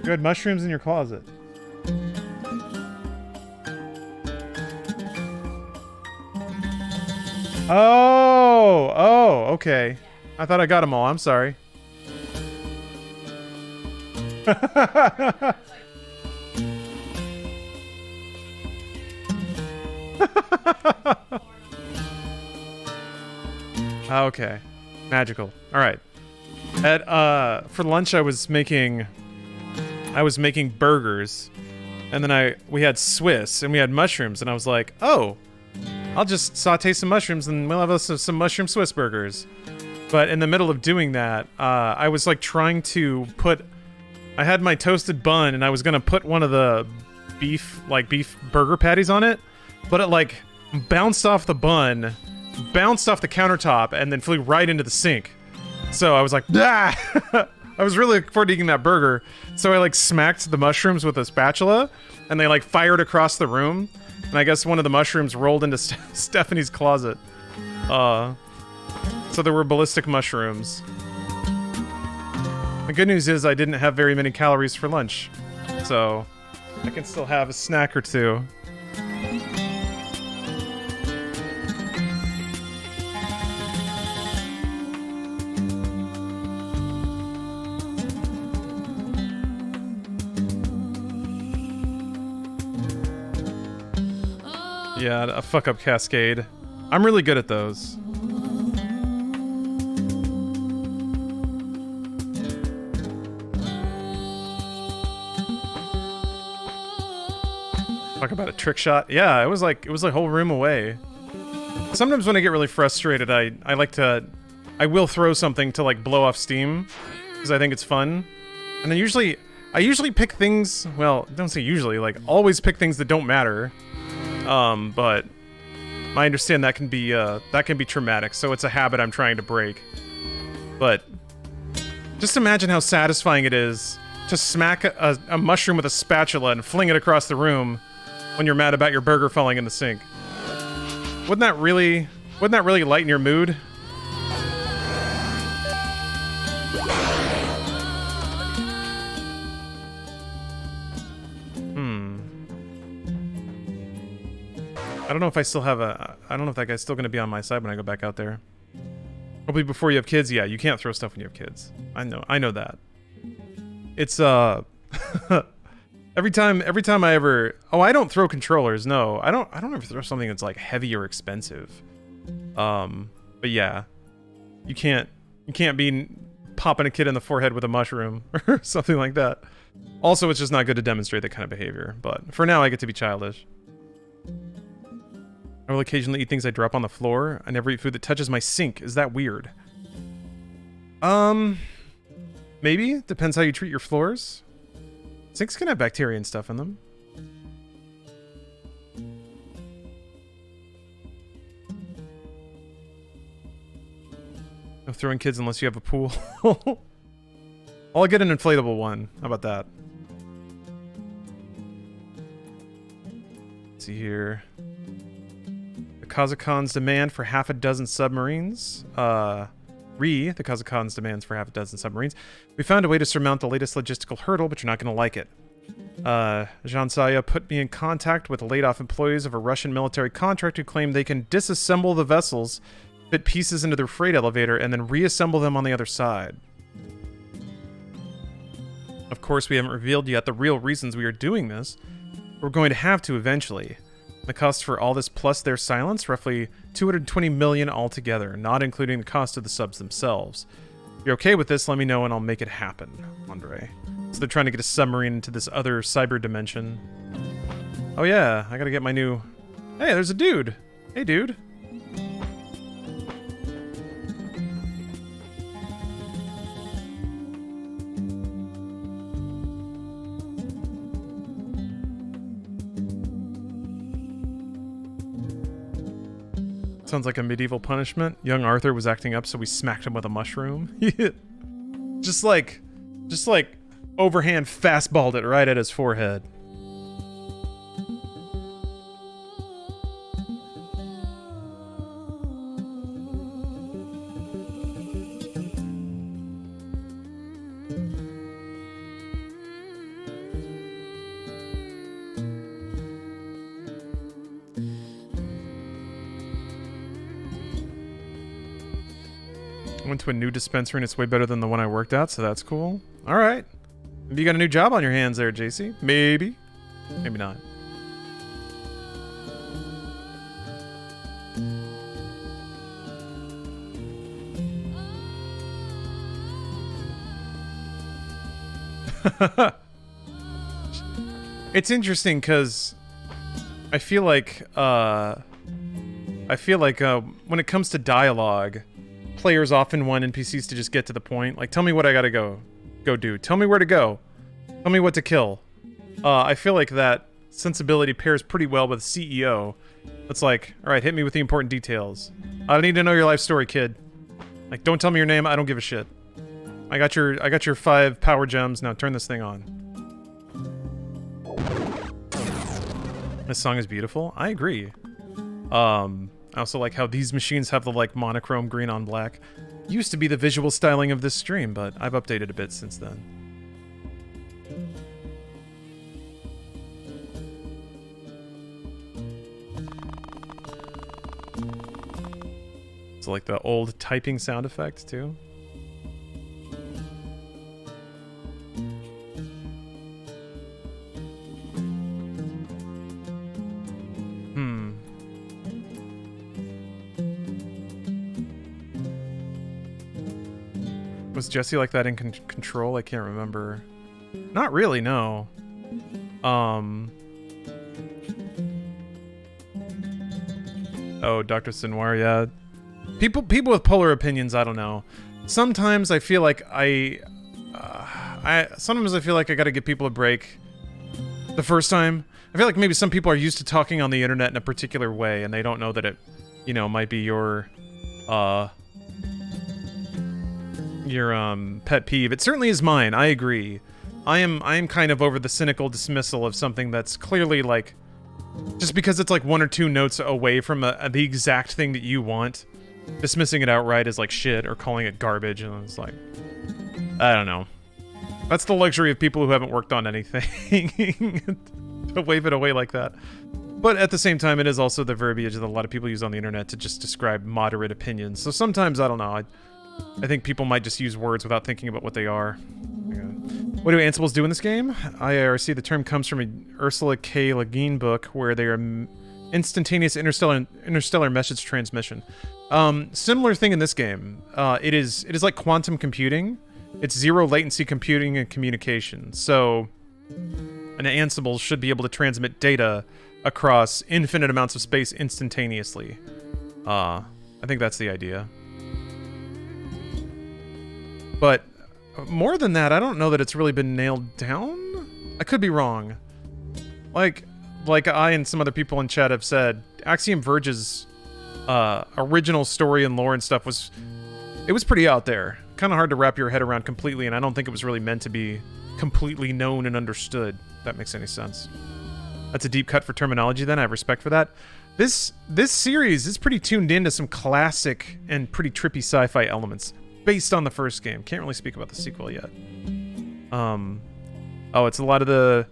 You had mushrooms in your closet. Oh, okay. I thought I got them all. I'm sorry. Okay. Magical. All right. For lunch I was making burgers, and then we had Swiss and we had mushrooms, and I was like, "Oh, I'll just saute some mushrooms and we'll have some mushroom Swiss burgers." But in the middle of doing that, I was like trying to I had my toasted bun and I was gonna put one of the beef burger patties on it, but it like bounced off the bun, bounced off the countertop, and then flew right into the sink. So I was like, ah! I was really looking forward to eating that burger. So I like smacked the mushrooms with a spatula, and they like fired across the room. And I guess one of the mushrooms rolled into Stephanie's closet. So there were ballistic mushrooms. The good news is I didn't have very many calories for lunch, so I can still have a snack or two. Yeah, a fuck-up cascade. I'm really good at those. Talk about a trick shot. Yeah, it was like a whole room away. Sometimes when I get really frustrated, I will throw something to like blow off steam, because I think it's fun. And then I usually pick things, well, don't say usually, like always pick things that don't matter. But I understand that can be traumatic, so it's a habit I'm trying to break. But just imagine how satisfying it is to smack a mushroom with a spatula and fling it across the room when you're mad about your burger falling in the sink. Wouldn't that really lighten your mood? I don't know if I still have I don't know if that guy's still going to be on my side when I go back out there. Probably before you have kids. Yeah, you can't throw stuff when you have kids. I know that. It's every time I ever I don't throw controllers. No, I don't ever throw something that's like heavy or expensive. But yeah, you can't be popping a kid in the forehead with a mushroom or something like that. Also, it's just not good to demonstrate that kind of behavior. But for now, I get to be childish. I will occasionally eat things I drop on the floor. I never eat food that touches my sink. Is that weird? Maybe. Depends how you treat your floors. Sinks can have bacteria and stuff in them. No throwing kids unless you have a pool. I'll get an inflatable one. How about that? Let's see here. Kazakhan's demand for half a dozen submarines. The Kazakhan's demands for half a dozen submarines. We found a way to surmount the latest logistical hurdle, but you're not going to like it. Jansaya put me in contact with laid-off employees of a Russian military contract who claim they can disassemble the vessels, fit pieces into their freight elevator, and then reassemble them on the other side. Of course, we haven't revealed yet the real reasons we are doing this. We're going to have to eventually. The cost for all this plus their silence, roughly 220 million altogether, not including the cost of the subs themselves. If you're okay with this, let me know and I'll make it happen, Andre. So they're trying to get a submarine into this other cyber dimension. Oh yeah, I gotta get my new... Hey, there's a dude! Hey, dude! Sounds like a medieval punishment. Young Arthur was acting up, so we smacked him with a mushroom. just like overhand fastballed it right at his forehead. Went to a new dispensary and it's way better than the one I worked at, so that's cool. All right. Maybe you got a new job on your hands there, JC. Maybe. Maybe not. It's interesting because I feel like when it comes to dialogue, players often want NPCs to just get to the point. Like, tell me what I gotta go do. Tell me where to go. Tell me what to kill. I feel like that sensibility pairs pretty well with CEO. It's like, all right, hit me with the important details. I need to know your life story, kid. Like, don't tell me your name. I don't give a shit. I got your 5 power gems. Now turn this thing on. This song is beautiful. I agree. I also like how these machines have the, like, monochrome green on black. Used to be the visual styling of this stream, but I've updated a bit since then. It's like the old typing sound effect, too. Was Jesse like that in Control? I can't remember. Not really, no. Oh, Dr. Sinoir, yeah. People with polar opinions, I don't know. Sometimes I feel like sometimes I feel like I gotta give people a break the first time. I feel like maybe some people are used to talking on the internet in a particular way, and they don't know that it, you know, might be your pet peeve. It certainly is mine. I agree. I am kind of over the cynical dismissal of something that's clearly like, just because it's like 1 or 2 notes away from the exact thing that you want, dismissing it outright as like shit or calling it garbage, and it's like, I don't know. That's the luxury of people who haven't worked on anything to wave it away like that. But at the same time, it is also the verbiage that a lot of people use on the internet to just describe moderate opinions. So sometimes, I don't know, I think people might just use words without thinking about what they are. Yeah. What do Ansibles do in this game? IRC, the term comes from a Ursula K. Le Guin book where they are instantaneous interstellar message transmission. Similar thing in this game. It is like quantum computing. It's zero latency computing and communication. So an Ansible should be able to transmit data across infinite amounts of space instantaneously. I think that's the idea. But more than that, I don't know that it's really been nailed down. I could be wrong. Like I and some other people in chat have said, Axiom Verge's original story and lore and stuff was pretty out there. Kind of hard to wrap your head around completely, and I don't think it was really meant to be completely known and understood, if that makes any sense. That's a deep cut for terminology then. I have respect for that. This series is pretty tuned into some classic and pretty trippy sci-fi elements based on the first game. Can't really speak about the sequel yet. Oh, it's a lot of the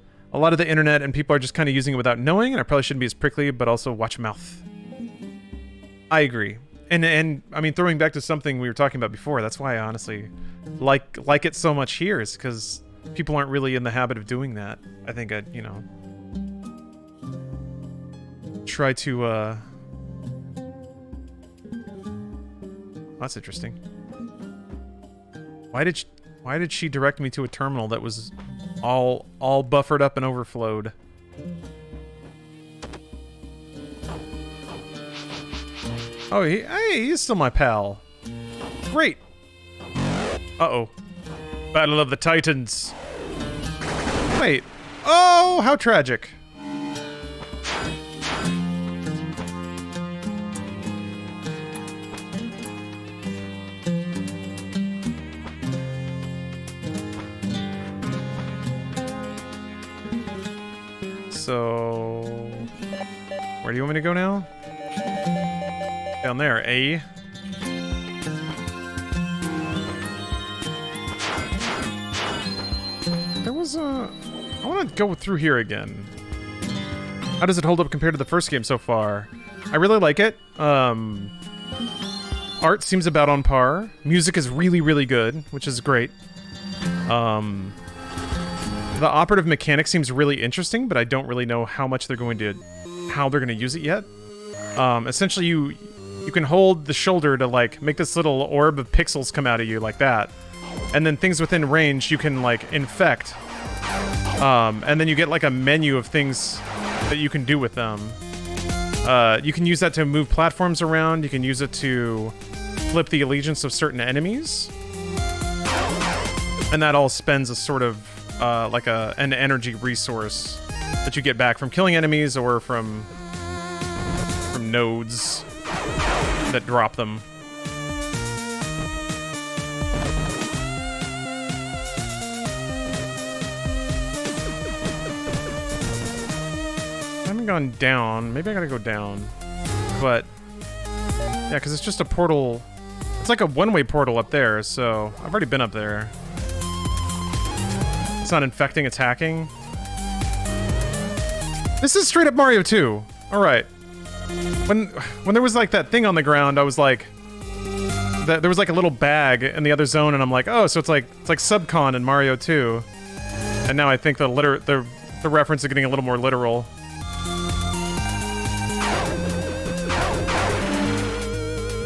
internet, and people are just kind of using it without knowing, and I probably shouldn't be as prickly, but also watch your mouth. I agree. And I mean, throwing back to something we were talking about before, that's why I honestly like it so much here, is because people aren't really in the habit of doing that. I think I'd, you know, try to, that's interesting. Why did she direct me to a terminal that was all buffered up and overflowed? Oh, hey, he's still my pal. Great. Uh-oh. Battle of the Titans. Wait. Oh, how tragic. so... Where do you want me to go now? Down there, A. There was a... I want to go through here again. How does it hold up compared to the first game so far? I really like it. Art seems about on par. Music is really, really good, which is great. The operative mechanic seems really interesting, but I don't really know how they're going to use it yet. Essentially, you can hold the shoulder to like make this little orb of pixels come out of you like that, and then things within range you can like infect. And then you get like a menu of things that you can do with them. You can use that to move platforms around. You can use it to flip the allegiance of certain enemies. And that all spends a sort of like an energy resource that you get back from killing enemies or from nodes that drop them. I haven't gone down. Maybe I gotta go down. But yeah, because it's just a portal. It's like a one-way portal up there, so I've already been up there. It's not infecting, it's hacking. This is straight up Mario 2. Alright. When there was like that thing on the ground, I was like... there was like a little bag in the other zone, and I'm like, oh, so it's like Subcon in Mario 2. And now I think the reference is getting a little more literal.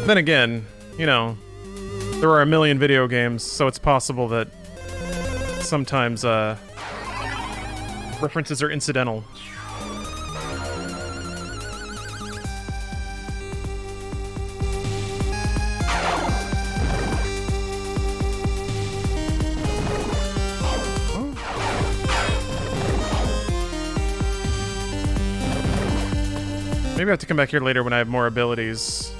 Then again, you know, there are a million video games, so it's possible that sometimes references are incidental. Maybe I have to come back here later when I have more abilities.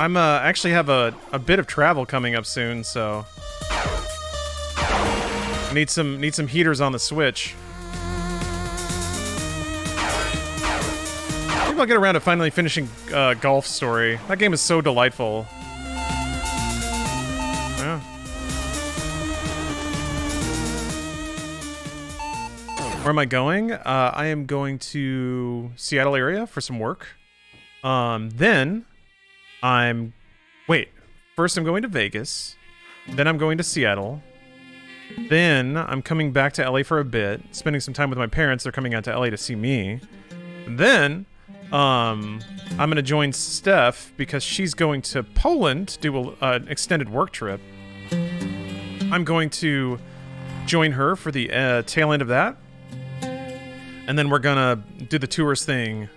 I'm actually have a bit of travel coming up soon, so need some heaters on the Switch. Maybe I'll get around to finally finishing Golf Story. That game is so delightful. Yeah. Where am I going? I am going to Seattle area for some work. Then first I'm going to Vegas, then I'm going to Seattle, then I'm coming back to LA for a bit, spending some time with my parents. They're coming out to LA to see me. Then, I'm gonna join Steph because she's going to Poland to do an extended work trip. I'm going to join her for the tail end of that. And then we're gonna do the tourist thing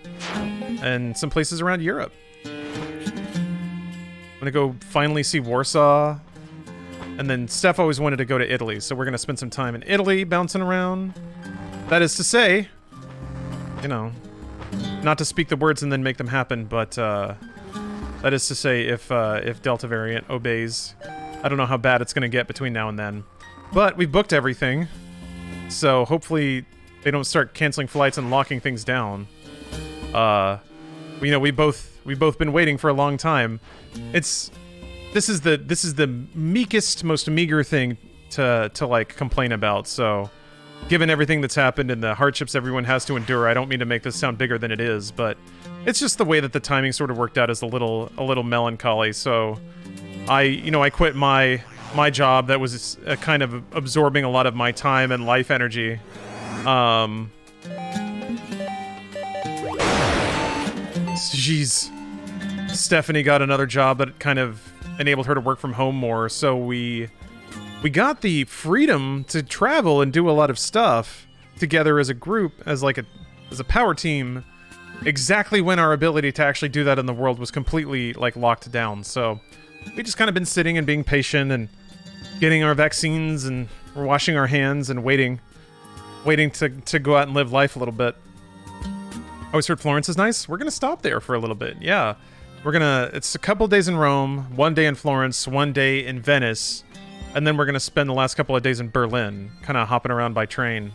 and some places around Europe. I'm gonna go finally see Warsaw, and then Steph always wanted to go to Italy, so we're gonna spend some time in Italy bouncing around. That is to say, you know, not to speak the words and then make them happen, but that is to say, if Delta variant obeys, I don't know how bad it's gonna get between now and then. But we've booked everything, so hopefully they don't start canceling flights and locking things down. You know, we've both been waiting for a long time. This is the meekest, most meager thing to like complain about. So, given everything that's happened and the hardships everyone has to endure, I don't mean to make this sound bigger than it is, but it's just the way that the timing sort of worked out is a little melancholy. So, I quit my job that was kind of absorbing a lot of my time and life energy. Jeez. Stephanie got another job that kind of enabled her to work from home more, so we got the freedom to travel and do a lot of stuff together as a group, as a power team, exactly when our ability to actually do that in the world was completely, like, locked down. So we just kind of been sitting and being patient and getting our vaccines and washing our hands and waiting to go out and live life a little bit. I always heard Florence is nice. We're going to stop there for a little bit. Yeah. It's a couple days in Rome, 1 day in Florence, 1 day in Venice, and then we're going to spend the last couple of days in Berlin, kind of hopping around by train.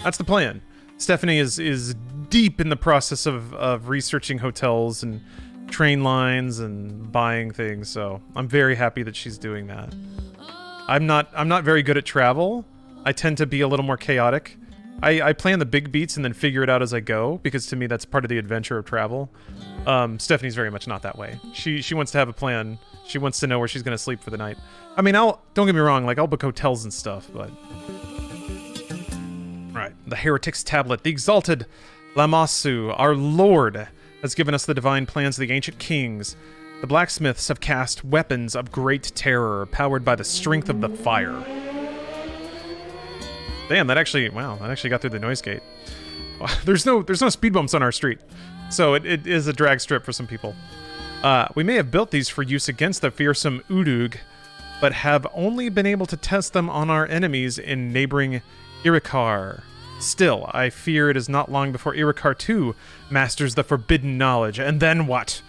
That's the plan. Stephanie is deep in the process of researching hotels and train lines and buying things, so I'm very happy that she's doing that. I'm not very good at travel. I tend to be a little more chaotic. I plan the big beats and then figure it out as I go, because to me that's part of the adventure of travel. Stephanie's very much not that way. She wants to have a plan. She wants to know where she's gonna sleep for the night. I mean, don't get me wrong, like I'll book hotels and stuff, but right. The Heretic's Tablet, the exalted Lamassu, our Lord, has given us the divine plans of the ancient kings. The blacksmiths have cast weapons of great terror, powered by the strength of the fire. Damn, that actually got through the noise gate. There's no speed bumps on our street, so it is a drag strip for some people. We may have built these for use against the fearsome Udug, but have only been able to test them on our enemies in neighboring Irikar. Still, I fear it is not long before Irikar too masters the forbidden knowledge. And then what?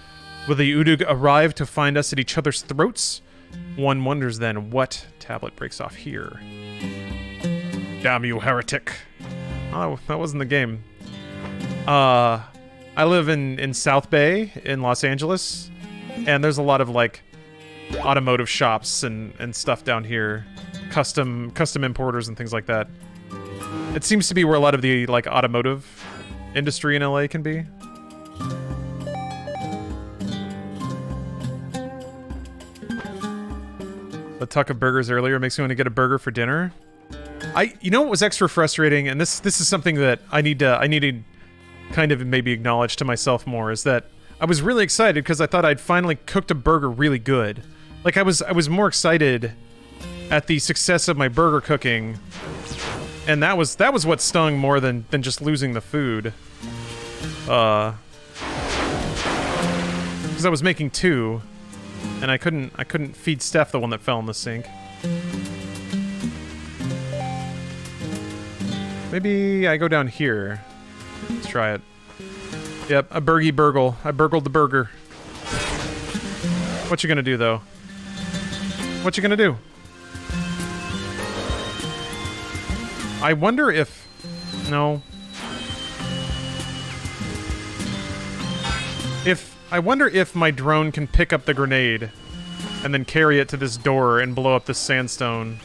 Will the Udug arrive to find us at each other's throats? One wonders then what tablet breaks off here. Damn you, heretic. Oh, that wasn't the game. I live in South Bay in Los Angeles, and there's a lot of like automotive shops and stuff down here, custom importers and things like that. It seems to be where a lot of the like automotive industry in LA can be. The talk of burgers earlier makes me want to get a burger for dinner. You know what was extra frustrating, and this is something that I need to kind of maybe acknowledge to myself more, is that I was really excited because I thought I'd finally cooked a burger really good. Like I was more excited at the success of my burger cooking, and that was what stung more than just losing the food. Because I was making 2, and I couldn't feed Steph the one that fell in the sink. Maybe I go down here. Let's try it. Yep, a burgy burgle. I burgled the burger. What you gonna do, though? What you gonna do? I wonder if... No. I wonder if my drone can pick up the grenade and then carry it to this door and blow up this sandstone.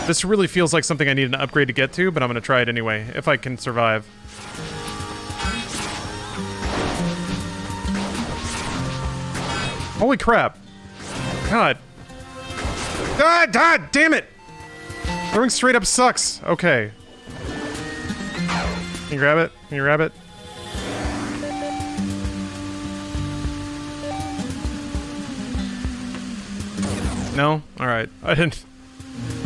This really feels like something I need an upgrade to get to, but I'm gonna try it anyway, if I can survive. Holy crap. God. God damn it! Throwing straight up sucks. Okay. Can you grab it? Can you grab it? No? Alright. I didn't...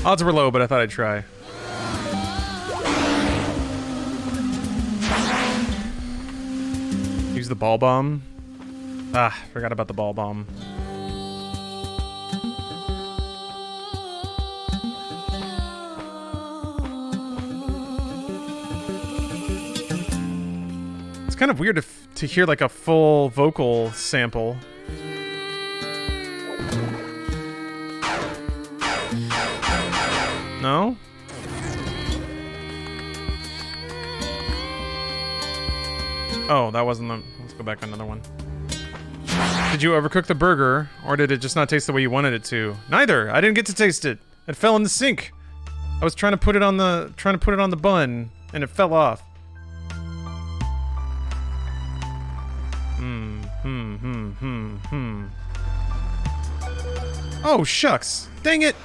Odds were low, but I thought I'd try. Use the ball bomb. Ah, forgot about the ball bomb. It's kind of weird to hear like a full vocal sample. No? Oh, that wasn't the... Let's go back on another one. Did you overcook the burger, or did it just not taste the way you wanted it to? Neither! I didn't get to taste it. It fell in the sink. I was trying to put it on the bun, and it fell off. Oh, shucks. Dang it!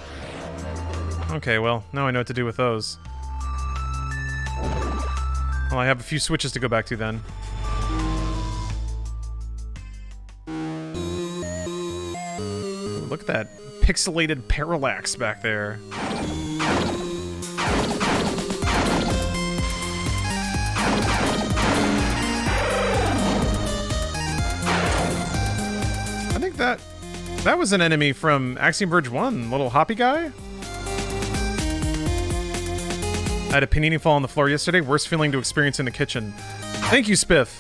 Okay, well, now I know what to do with those. Well, I have a few switches to go back to then. Look at that pixelated parallax back there. That was an enemy from Axiom Verge 1, little hoppy guy. I had a panini fall on the floor yesterday. Worst feeling to experience in the kitchen. Thank you, Spiff.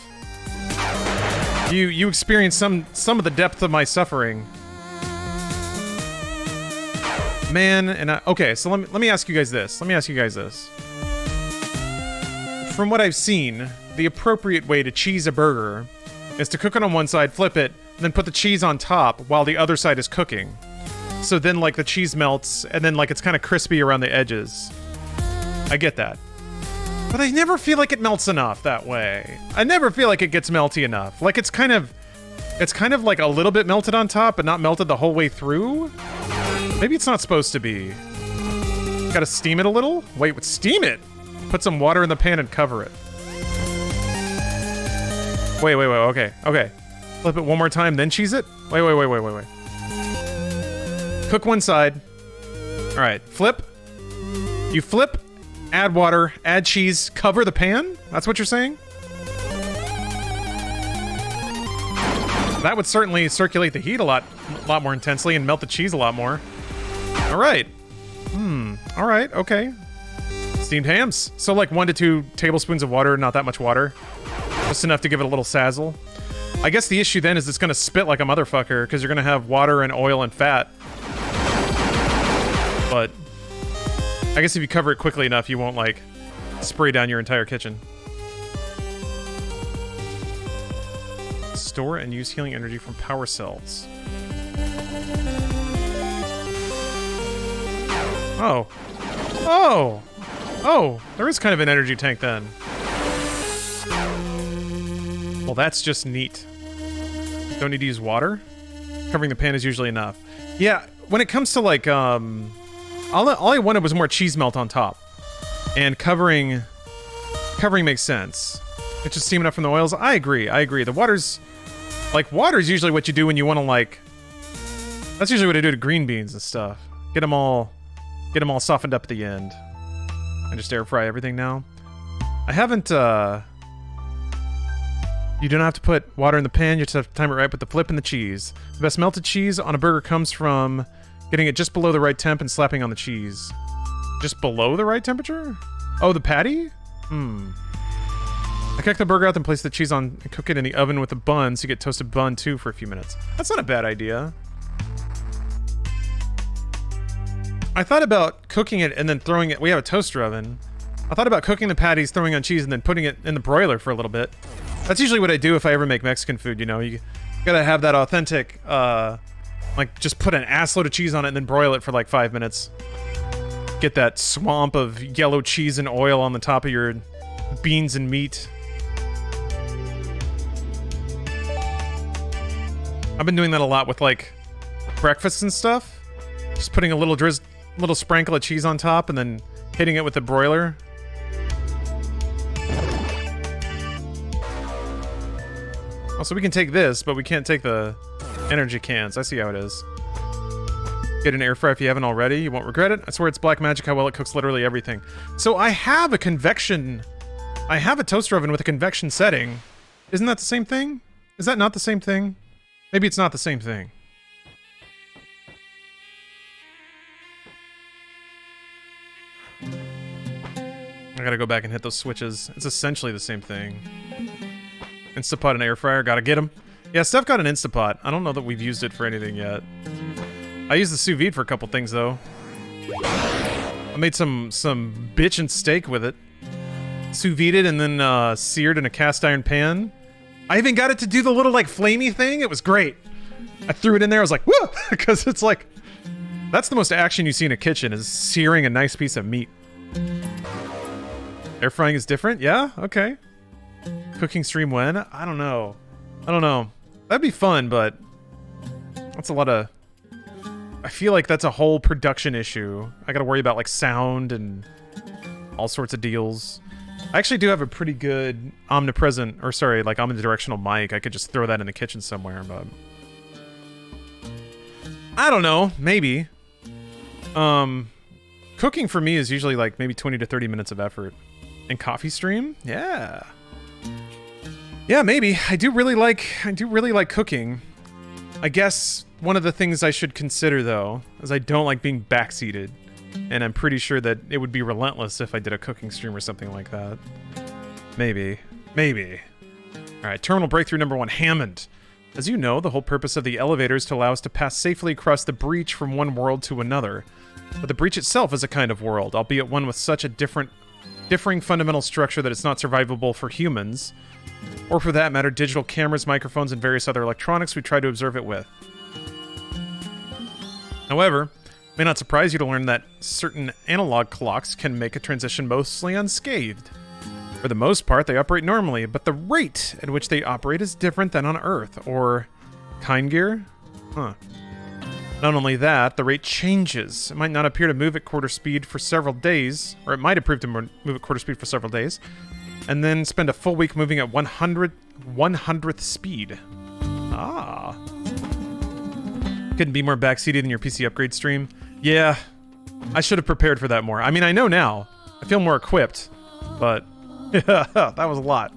You experienced some of the depth of my suffering. Man, and okay, so let me ask you guys this. From what I've seen, the appropriate way to cheese a burger is to cook it on one side, flip it, and then put the cheese on top while the other side is cooking. So then, like, the cheese melts, and then, like, it's kind of crispy around the edges. I get that. But I never feel like it melts enough that way. I never feel like it gets melty enough. Like, it's kind of like a little bit melted on top, but not melted the whole way through? Maybe it's not supposed to be. Gotta steam it a little? Wait, steam it? Put some water in the pan and cover it. Wait, okay. Flip it one more time, then cheese it? Wait. Cook one side. Alright, flip. You flip, add water, add cheese, cover the pan? That's what you're saying? That would certainly circulate the heat a lot more intensely and melt the cheese a lot more. Alright. Alright, okay. Steamed hams. So like 1 to 2 tablespoons of water, not that much water. Just enough to give it a little sazzle. I guess the issue then is it's gonna spit like a motherfucker because you're gonna have water and oil and fat. But I guess if you cover it quickly enough, you won't like spray down your entire kitchen. Store and use healing energy from power cells. Oh, there is kind of an energy tank then. Well, that's just neat. Don't need to use water. Covering the pan is usually enough. Yeah, when it comes to like, all I wanted was more cheese melt on top. And covering makes sense. It's just steaming up from the oils. I agree. The water's usually what you do when you want to like, that's usually what I do to green beans and stuff. Get them all softened up at the end. I just air fry everything now. I haven't, you don't have to put water in the pan, you just have to time it right with the flip and the cheese. The best melted cheese on a burger comes from getting it just below the right temp and slapping on the cheese. Just below the right temperature? Oh, the patty? I cook the burger out, then place the cheese on and cook it in the oven with a bun so you get toasted bun too for a few minutes. That's not a bad idea. I thought about cooking it and then throwing it. We have a toaster oven. I thought about cooking the patties, throwing on cheese, and then putting it in the broiler for a little bit. That's usually what I do if I ever make Mexican food, you know. You gotta have that authentic, like, just put an assload of cheese on it and then broil it for like 5 minutes. Get that swamp of yellow cheese and oil on the top of your beans and meat. I've been doing that a lot with, like, breakfast and stuff. Just putting a little sprinkle of cheese on top and then hitting it with the broiler. Also, we can take this, but we can't take the energy cans. I see how it is. Get an air fryer if you haven't already. You won't regret it. I swear it's black magic how well it cooks literally everything. So I have a toaster oven with a convection setting. Isn't that the same thing? Is that not the same thing? Maybe it's not the same thing. I gotta go back and hit those switches. It's essentially the same thing. Instapot and air fryer, gotta get them. Yeah, Steph got an Instapot. I don't know that we've used it for anything yet. I used the sous vide for a couple things though. I made some bitchin' steak with it. Sous vide it and then seared in a cast iron pan. I even got it to do the little like flamey thing. It was great. I threw it in there. I was like, whoa, because it's like, that's the most action you see in a kitchen is searing a nice piece of meat. Air frying is different? Yeah? Okay. Cooking stream when? I don't know. That'd be fun, but that's a lot of... I feel like that's a whole production issue. I gotta worry about like sound and all sorts of deals. I actually do have a pretty good omnidirectional mic. I could just throw that in the kitchen somewhere, but... I don't know. Maybe. Cooking for me is usually like maybe 20 to 30 minutes of effort. And coffee stream? Yeah. Yeah, maybe. I do really like cooking. I guess one of the things I should consider, though, is I don't like being backseated. And I'm pretty sure that it would be relentless if I did a cooking stream or something like that. Maybe. Maybe. Alright, terminal breakthrough number 1, Hammond. As you know, the whole purpose of the elevator is to allow us to pass safely across the breach from one world to another. But the breach itself is a kind of world, albeit one with such a differing fundamental structure that it's not survivable for humans, or for that matter, digital cameras, microphones, and various other electronics we try to observe it with. However, it may not surprise you to learn that certain analog clocks can make a transition mostly unscathed. For the most part, they operate normally, but the rate at which they operate is different than on Earth, or kind gear? Huh. Not only that, the rate changes. It might not appear to move at quarter speed for several days, or it might appear to move at quarter speed for several days, and then spend a full week moving at 100th speed. Ah. Couldn't be more backseated than your PC upgrade stream. Yeah, I should have prepared for that more. I mean, I know now. I feel more equipped, but that was a lot.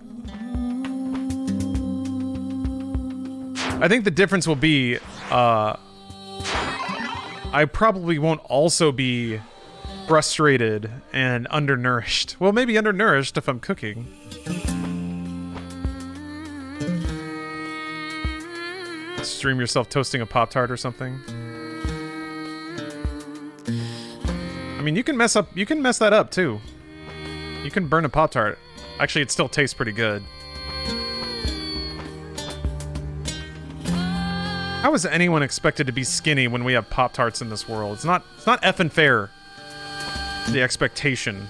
I think the difference will be, I probably won't also be frustrated and undernourished. Well, maybe undernourished if I'm cooking. Stream yourself toasting a Pop-Tart or something. I mean, you can mess that up too. You can burn a Pop-Tart. Actually, it still tastes pretty good. How is anyone expected to be skinny when we have Pop-Tarts in this world? It's not effing fair. The expectation.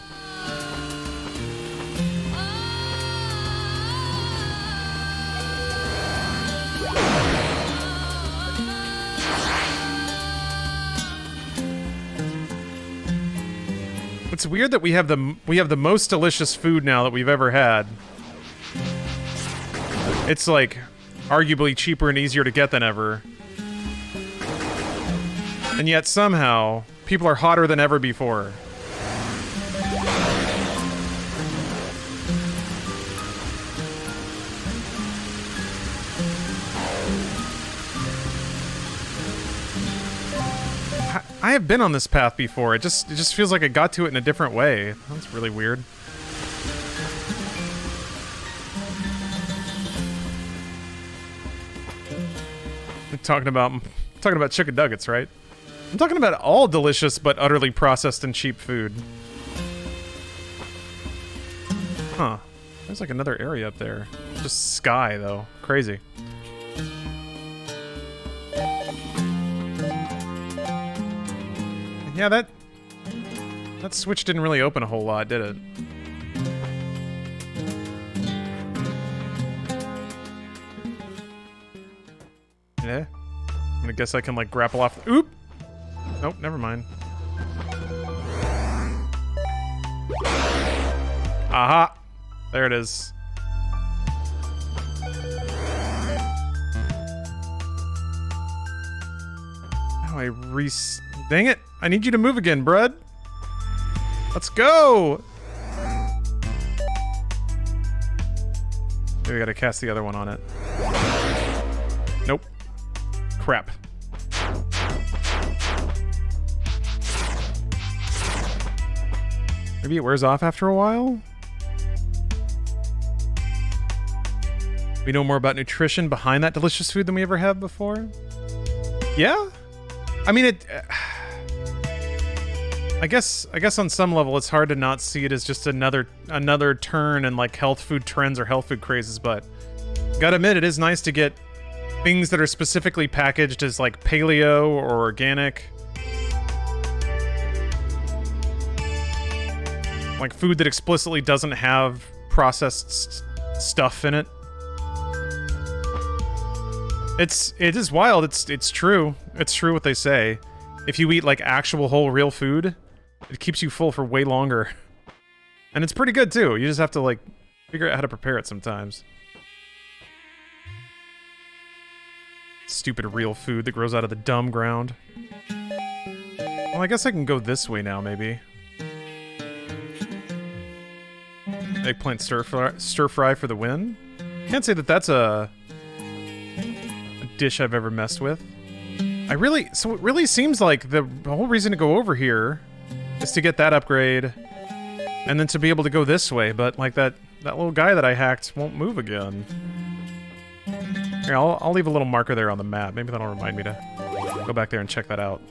It's weird that we have the most delicious food now that we've ever had. It's like arguably cheaper and easier to get than ever. And yet somehow people are hotter than ever before. I have been on this path before. It just feels like I got to it in a different way. That's really weird. I'm talking about chicken nuggets, right? I'm talking about all delicious but utterly processed and cheap food. Huh. There's like another area up there. Just sky though. Crazy. Yeah, that switch didn't really open a whole lot, did it? Yeah. I'm gonna guess I can like grapple off. Oop! Nope, never mind. Aha! There it is. How I dang it! I need you to move again, brud. Let's go! Maybe we gotta cast the other one on it. Nope. Crap. Maybe it wears off after a while? We know more about nutrition behind that delicious food than we ever have before? Yeah? I mean, I guess on some level it's hard to not see it as just another turn in like health food trends or health food crazes, but gotta admit it is nice to get things that are specifically packaged as like paleo or organic. Like food that explicitly doesn't have processed stuff in it. It is wild. It's true. It's true what they say. If you eat like actual whole real food, it keeps you full for way longer. And it's pretty good too. You just have to like figure out how to prepare it sometimes. Stupid real food that grows out of the dumb ground. Well, I guess I can go this way now, maybe. Eggplant stir fry for the win? Can't say that that's a dish I've ever messed with. So it really seems like the whole reason to go over here is to get that upgrade and then to be able to go this way, but like that little guy that I hacked won't move again. Here, I'll leave a little marker there on the map. Maybe that'll remind me to go back there and check that out.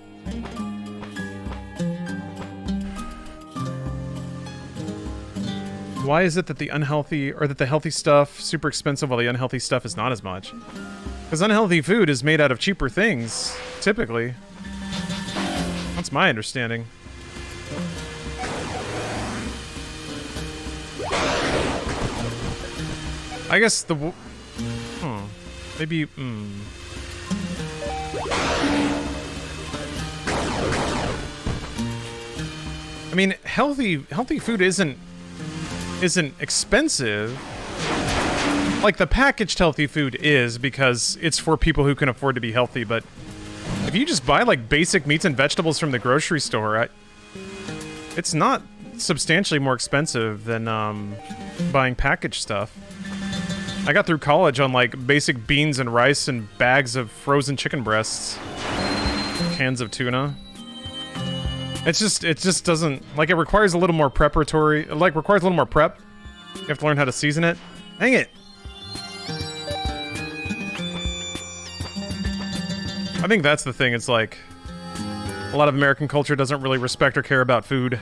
Why is it that the healthy stuff super expensive while the unhealthy stuff is not as much? Because unhealthy food is made out of cheaper things, typically. That's my understanding. I guess maybe, I mean, healthy food isn't expensive. Like, the packaged healthy food is, because it's for people who can afford to be healthy, but if you just buy, like, basic meats and vegetables from the grocery store, it's not substantially more expensive than, buying packaged stuff. I got through college on, like, basic beans and rice and bags of frozen chicken breasts. Cans of tuna. It just doesn't, like, it requires a little more preparatory, like, requires a little more prep. You have to learn how to season it. Dang it! I think that's the thing, it's like, a lot of American culture doesn't really respect or care about food.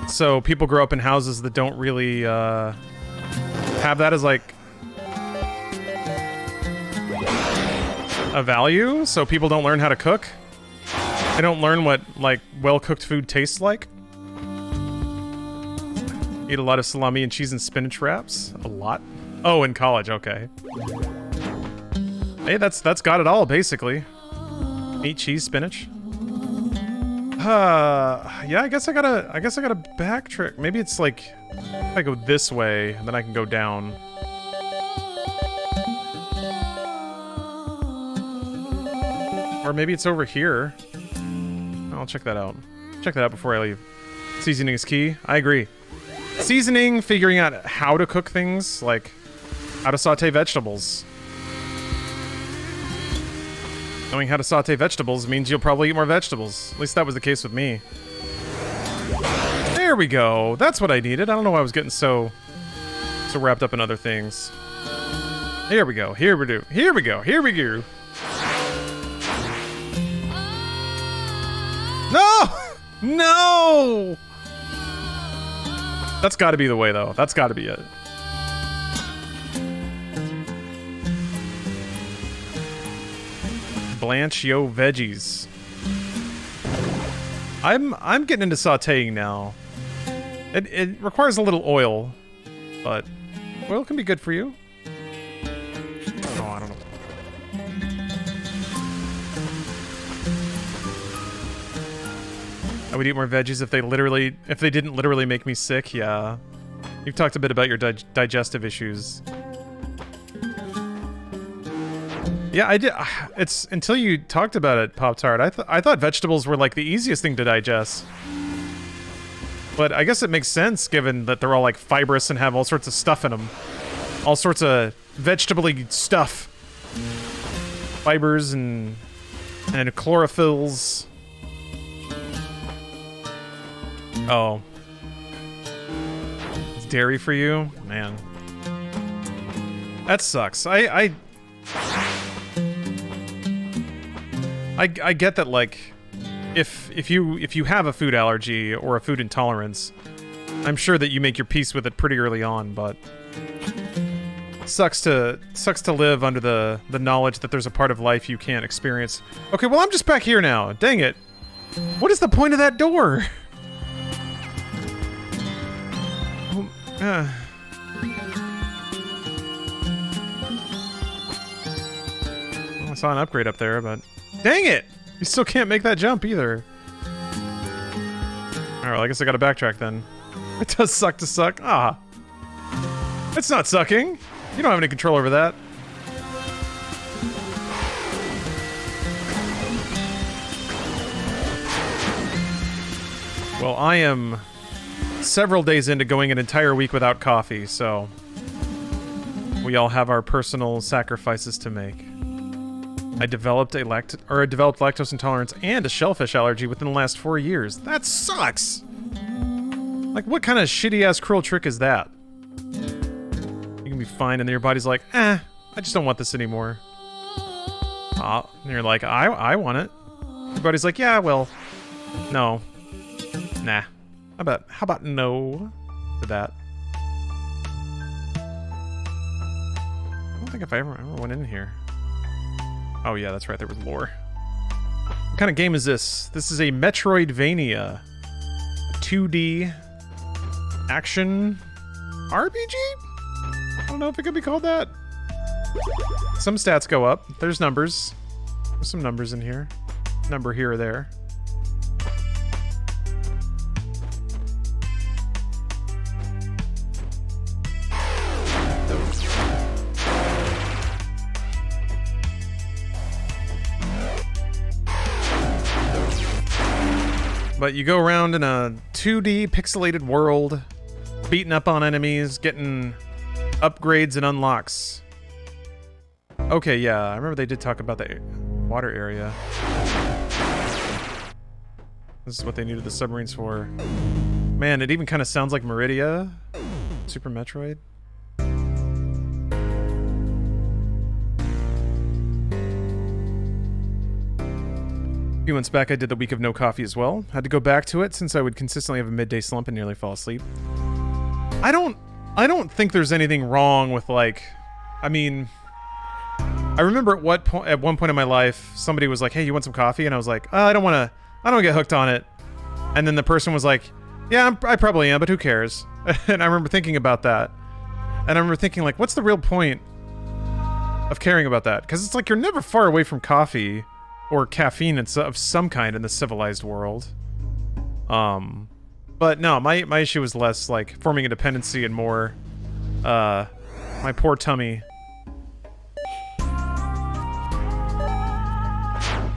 So people grow up in houses that don't really, have that as, like, a value, so people don't learn how to cook. They don't learn what, like, well-cooked food tastes like. Eat a lot of salami and cheese and spinach wraps. A lot? Oh, in college, okay. Hey, that's got it all, basically. Meat, cheese, spinach. Yeah, I guess I gotta backtrack. Maybe it's like, if I go this way, then I can go down. Or maybe it's over here. I'll check that out. Check that out before I leave. Seasoning is key. I agree. Seasoning, figuring out how to cook things, like how to saute vegetables. Knowing how to saute vegetables means you'll probably eat more vegetables. At least that was the case with me. There we go. That's what I needed. I don't know why I was getting so wrapped up in other things. Here we go. Here we go. Here we go. No! No! That's gotta be the way, though. That's gotta be it. Blanch yo veggies. I'm getting into sauteing now. It requires a little oil, but oil can be good for you. Oh, I don't know. I would eat more veggies if they didn't literally make me sick. Yeah, you've talked a bit about your digestive issues. Yeah, I did. It's until you talked about it, Pop-Tart. I thought vegetables were like the easiest thing to digest. But I guess it makes sense given that they're all like fibrous and have all sorts of stuff in them. All sorts of vegetable-y stuff. Fibers and chlorophylls. Oh. It's dairy for you? Man. That sucks. I get that, like, if you have a food allergy or a food intolerance, I'm sure that you make your peace with it pretty early on, but sucks to live under the knowledge that there's a part of life you can't experience. Okay, well, I'm just back here now. Dang it. What is the point of that door? I saw an upgrade up there, but dang it! You still can't make that jump either. Alright, well, I guess I gotta backtrack then. It does suck to suck. Ah. It's not sucking. You don't have any control over that. Well, I am several days into going an entire week without coffee, so We all have our personal sacrifices to make. I developed lactose intolerance and a shellfish allergy within the last 4 years. That sucks! Like, what kind of shitty-ass cruel trick is that? You can be fine, and then your body's like, I just don't want this anymore. And you're like, I want it. Your body's like, yeah, well, no. Nah. How about no to that? I don't think if I ever went in here. Oh yeah, that's right, there was lore. What kind of game is this? This is a Metroidvania. 2D action RPG? I don't know if it could be called that. Some stats go up. There's numbers. There's some numbers in here. Number here or there. But you go around in a 2D pixelated world, beating up on enemies, getting upgrades and unlocks. Okay, yeah, I remember they did talk about the water area. This is what they needed the submarines for. Man, it even kind of sounds like Meridia. Super Metroid. A few months back, I did the week of no coffee as well. Had to go back to it since I would consistently have a midday slump and nearly fall asleep. I don't think there's anything wrong with, like, I mean, I remember at one point in my life, somebody was like, "Hey, you want some coffee?" And I was like, "I don't get hooked on it." And then the person was like, "Yeah, I probably am, but who cares?" And I remember thinking about that. And I remember thinking, like, what's the real point of caring about that? Because it's like you're never far away from coffee or caffeine of some kind in the civilized world. But no, my issue was less like forming a dependency and more my poor tummy.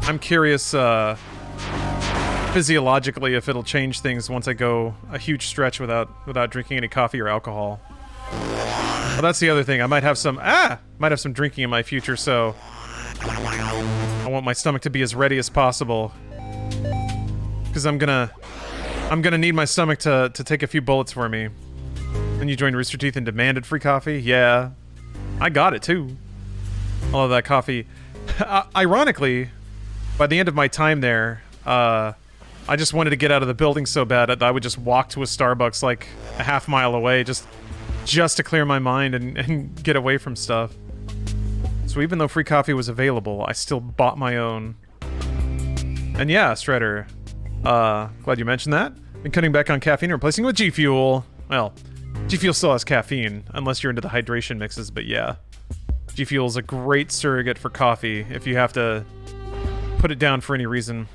I'm curious physiologically if it'll change things once I go a huge stretch without drinking any coffee or alcohol. Well, that's the other thing. I might have some drinking in my future, so I want my stomach to be as ready as possible, because I'm gonna need my stomach to take a few bullets for me. And you joined Rooster Teeth and demanded free coffee? Yeah, I got it too. All of that coffee. Ironically, by the end of my time there, I just wanted to get out of the building so bad that I would just walk to a Starbucks like a half mile away just to clear my mind and get away from stuff. So even though free coffee was available, I still bought my own. And yeah, Shredder, glad you mentioned that. Been cutting back on caffeine and replacing it with G Fuel. Well, G Fuel still has caffeine, unless you're into the hydration mixes, but yeah. G Fuel is a great surrogate for coffee if you have to put it down for any reason.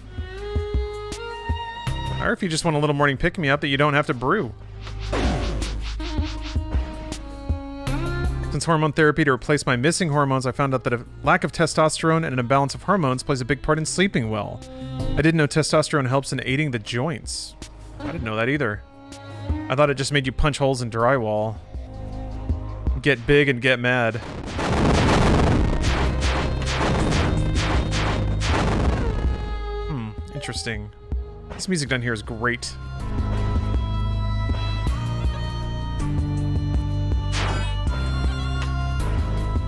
Or if you just want a little morning pick-me-up that you don't have to brew. Since hormone therapy to replace my missing hormones, I found out that a lack of testosterone and an imbalance of hormones plays a big part in sleeping well. I didn't know testosterone helps in aiding the joints. I didn't know that either. I thought it just made you punch holes in drywall. Get big and get mad. Interesting. This music down here is great.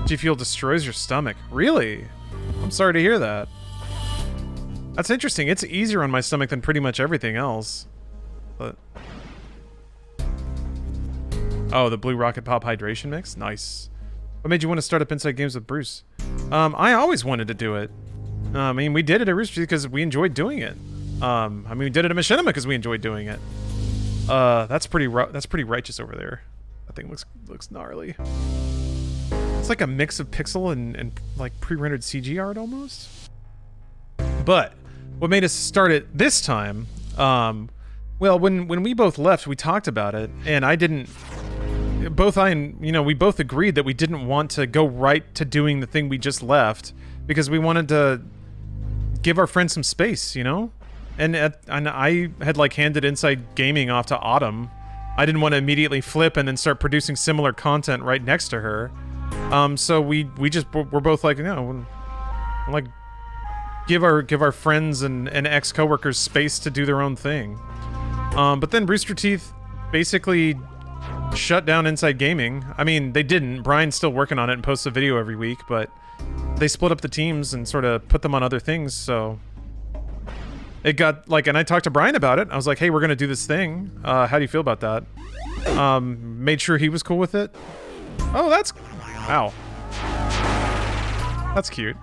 G Fuel destroys your stomach. Really? I'm sorry to hear that. That's interesting. It's easier on my stomach than pretty much everything else. But oh, the Blue Rocket Pop hydration mix? Nice. What made you want to start up Inside Games with Bruce? I always wanted to do it. I mean, we did it at Rooster Teeth because we enjoyed doing it. I mean, we did it at Machinima because we enjoyed doing it. That's pretty righteous over there. That thing looks gnarly. It's like a mix of pixel and like pre-rendered CG art almost. But what made us start it this time? Well, when we both left, we talked about it, and I didn't. We both agreed that we didn't want to go right to doing the thing we just left because we wanted to give our friends some space, you know? And I had like handed Inside Gaming off to Autumn. I didn't want to immediately flip and then start producing similar content right next to her. So we're both like, you know, like give our friends and ex-coworkers space to do their own thing. But then Rooster Teeth basically shut down Inside Gaming. I mean, they didn't. Brian's still working on it and posts a video every week, but they split up the teams and sort of put them on other things, so it got like, and I talked to Brian about it. I was like, hey, we're gonna do this thing. How do you feel about that? Made sure he was cool with it. Oh, wow. That's cute.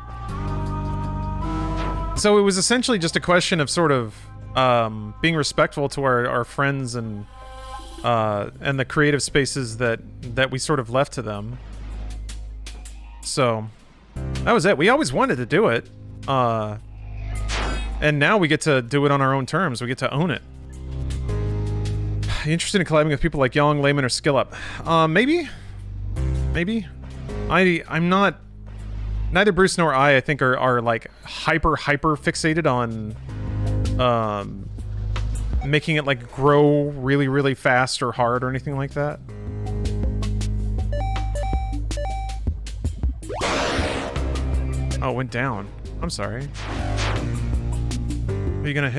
So it was essentially just a question of sort of being respectful to our friends and the creative spaces that we sort of left to them. So that was it. We always wanted to do it. And now we get to do it on our own terms. We get to own it. Interested in collabing with people like Young, Layman, or Skillup? Maybe. I'm not... Neither Bruce nor I think, are like hyper fixated on making it like grow really, really fast or hard or anything like that. Oh, it went down. I'm sorry. Are you gonna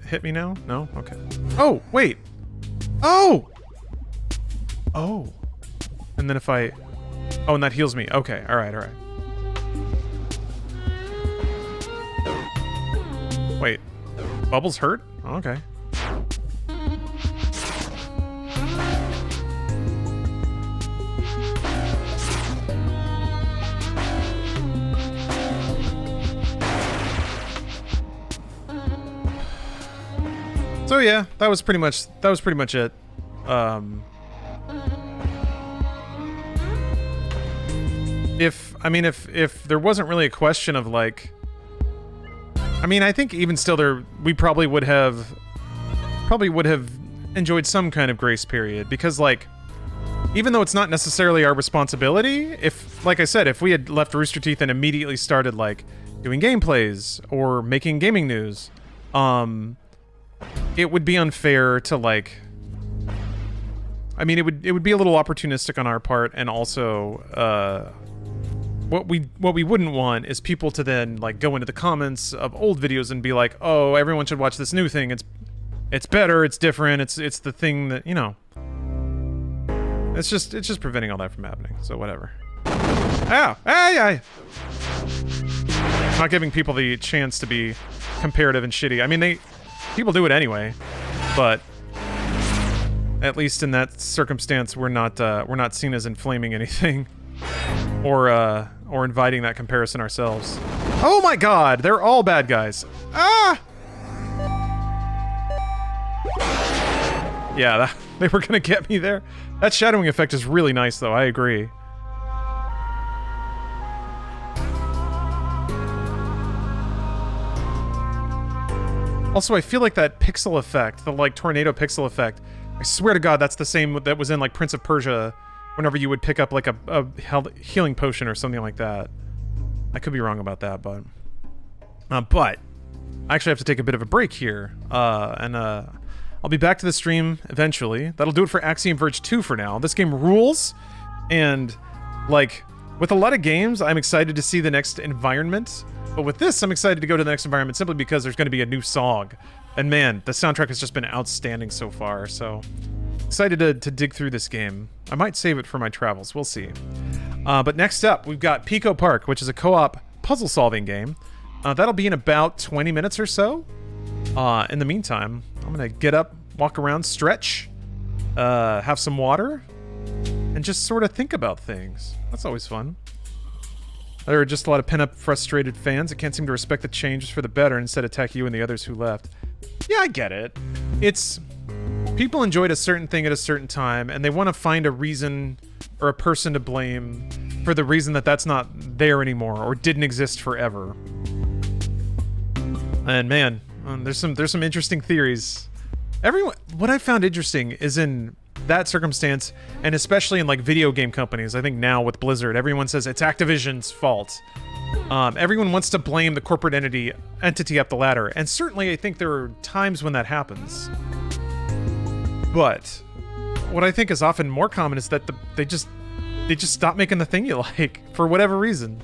hit me now? No? Okay. Oh, wait. Oh! Oh. And then if I... Oh, and that heals me. Okay, alright. Wait. Bubbles hurt? Oh, okay. So yeah, that was pretty much it. If there wasn't really a question of like, I mean, I think even still we probably would have enjoyed some kind of grace period, because like, even though it's not necessarily our responsibility, if, like I said, if we had left Rooster Teeth and immediately started like doing gameplays or making gaming news, it would be unfair to like, I mean, it would be a little opportunistic on our part, and also what we wouldn't want is people to then like go into the comments of old videos and be like, oh, everyone should watch this new thing. It's better, it's different, it's the thing that, you know. It's just preventing all that from happening. So whatever. Ow! Ay! Not giving people the chance to be comparative and shitty. I mean, people do it anyway, but at least in that circumstance, we're not seen as inflaming anything, or inviting that comparison ourselves. Oh my God, they're all bad guys. Ah! Yeah, they were gonna get me there. That shadowing effect is really nice, though. I agree. Also, I feel like that pixel effect, the like tornado pixel effect, I swear to God, that's the same that was in like Prince of Persia, whenever you would pick up like a healing potion or something like that. I could be wrong about that, but I actually have to take a bit of a break here, and I'll be back to the stream eventually. That'll do it for Axiom Verge 2 for now. This game rules, and like with a lot of games, I'm excited to see the next environment. But with this, I'm excited to go to the next environment simply because there's going to be a new song. And man, the soundtrack has just been outstanding so far, so excited to dig through this game. I might save it for my travels, we'll see. But next up, we've got Pico Park, which is a co-op puzzle-solving game. That'll be in about 20 minutes or so. In the meantime, I'm going to get up, walk around, stretch, have some water, and just sort of think about things. That's always fun. There are just a lot of pent-up, frustrated fans that can't seem to respect the changes for the better and instead attack you and the others who left. Yeah, I get it. It's... People enjoyed a certain thing at a certain time, and they want to find a reason or a person to blame for the reason that that's not there anymore or didn't exist forever. And man, there's some interesting theories. What I found interesting is in that circumstance, and especially in like video game companies, I think now with Blizzard, everyone says it's Activision's fault. Everyone wants to blame the corporate entity up the ladder, and certainly I think there are times when that happens. But what I think is often more common is that they they just stopped making the thing you like for whatever reason.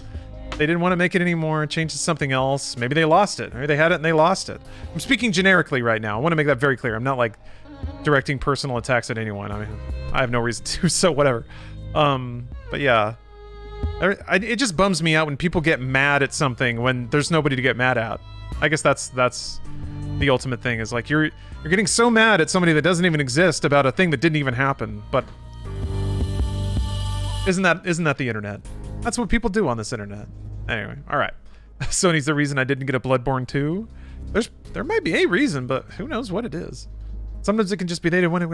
They didn't want to make it anymore, change to something else. Maybe they lost it. Maybe they had it and they lost it. I'm speaking generically right now. I want to make that very clear. I'm not like directing personal attacks at anyone. I mean, I have no reason to, so whatever. But yeah. It just bums me out when people get mad at something when there's nobody to get mad at. I guess that's the ultimate thing, is like you're getting so mad at somebody that doesn't even exist about a thing that didn't even happen. But isn't that the internet? That's what people do on this internet. Anyway, all right. Sony's the reason I didn't get a Bloodborne 2. There might be a reason, but who knows what it is. Sometimes it can just be they didn't want to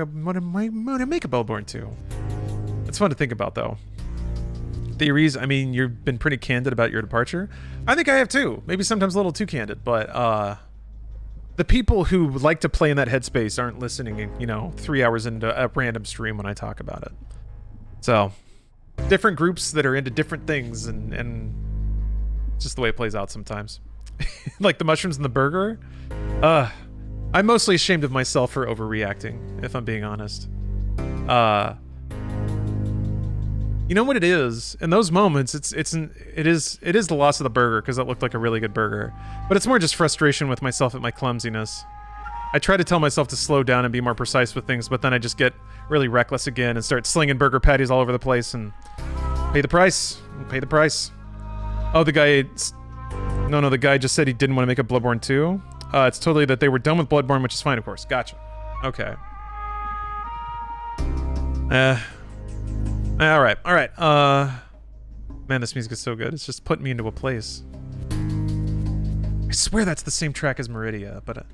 make a Bloodborne 2. It's fun to think about, though. Theories, I mean, you've been pretty candid about your departure. I think I have too. Maybe sometimes a little too candid, but the people who like to play in that headspace aren't listening, you know, 3 hours into a random stream when I talk about it. So, different groups that are into different things, and it's just the way it plays out sometimes. Like the mushrooms and the burger. I'm mostly ashamed of myself for overreacting, if I'm being honest. You know what it is? In those moments, it is the loss of the burger, because it looked like a really good burger. But it's more just frustration with myself at my clumsiness. I try to tell myself to slow down and be more precise with things, but then I just get really reckless again and start slinging burger patties all over the place and pay the price. Pay the price. Oh, the guy just said he didn't want to make a Bloodborne 2. It's totally that they were done with Bloodborne, which is fine, of course. Gotcha. Okay. All right. Man, this music is so good. It's just putting me into a place. I swear that's the same track as Meridia, but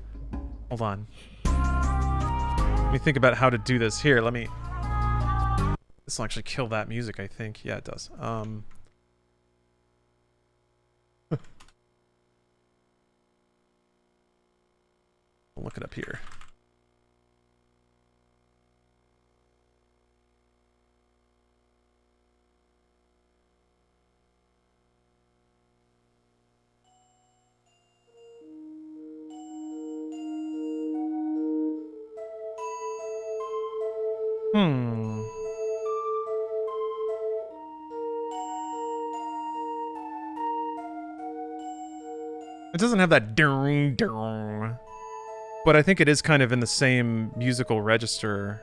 hold on. Let me think about how to do this. Here, let me... This will actually kill that music, I think. Yeah, it does. I'll look it up here. It doesn't have that ding ding, but I think it is kind of in the same musical register.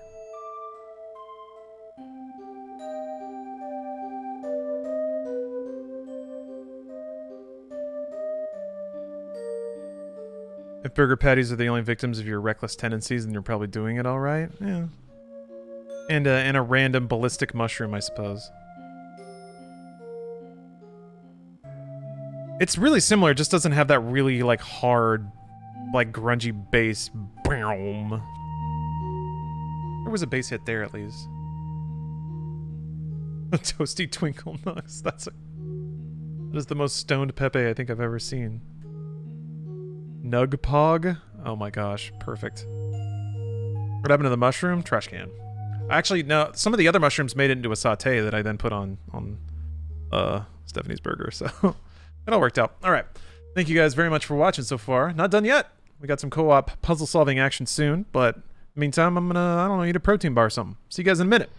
If burger patties are the only victims of your reckless tendencies, then you're probably doing it all right. Yeah. And a random ballistic mushroom, I suppose. It's really similar, it just doesn't have that really, like, hard, like, grungy bass. Boom. There was a bass hit there, at least. A toasty twinkle nuts. That is the most stoned Pepe I think I've ever seen. Nug Pog? Oh my gosh, perfect. What happened to the mushroom? Trash can. Actually, no, some of the other mushrooms made it into a saute that I then put on Stephanie's burger, so it all worked out. All right. Thank you guys very much for watching so far. Not done yet. We got some co-op puzzle solving action soon, but in the meantime, I'm gonna, I don't know, eat a protein bar or something. See you guys in a minute.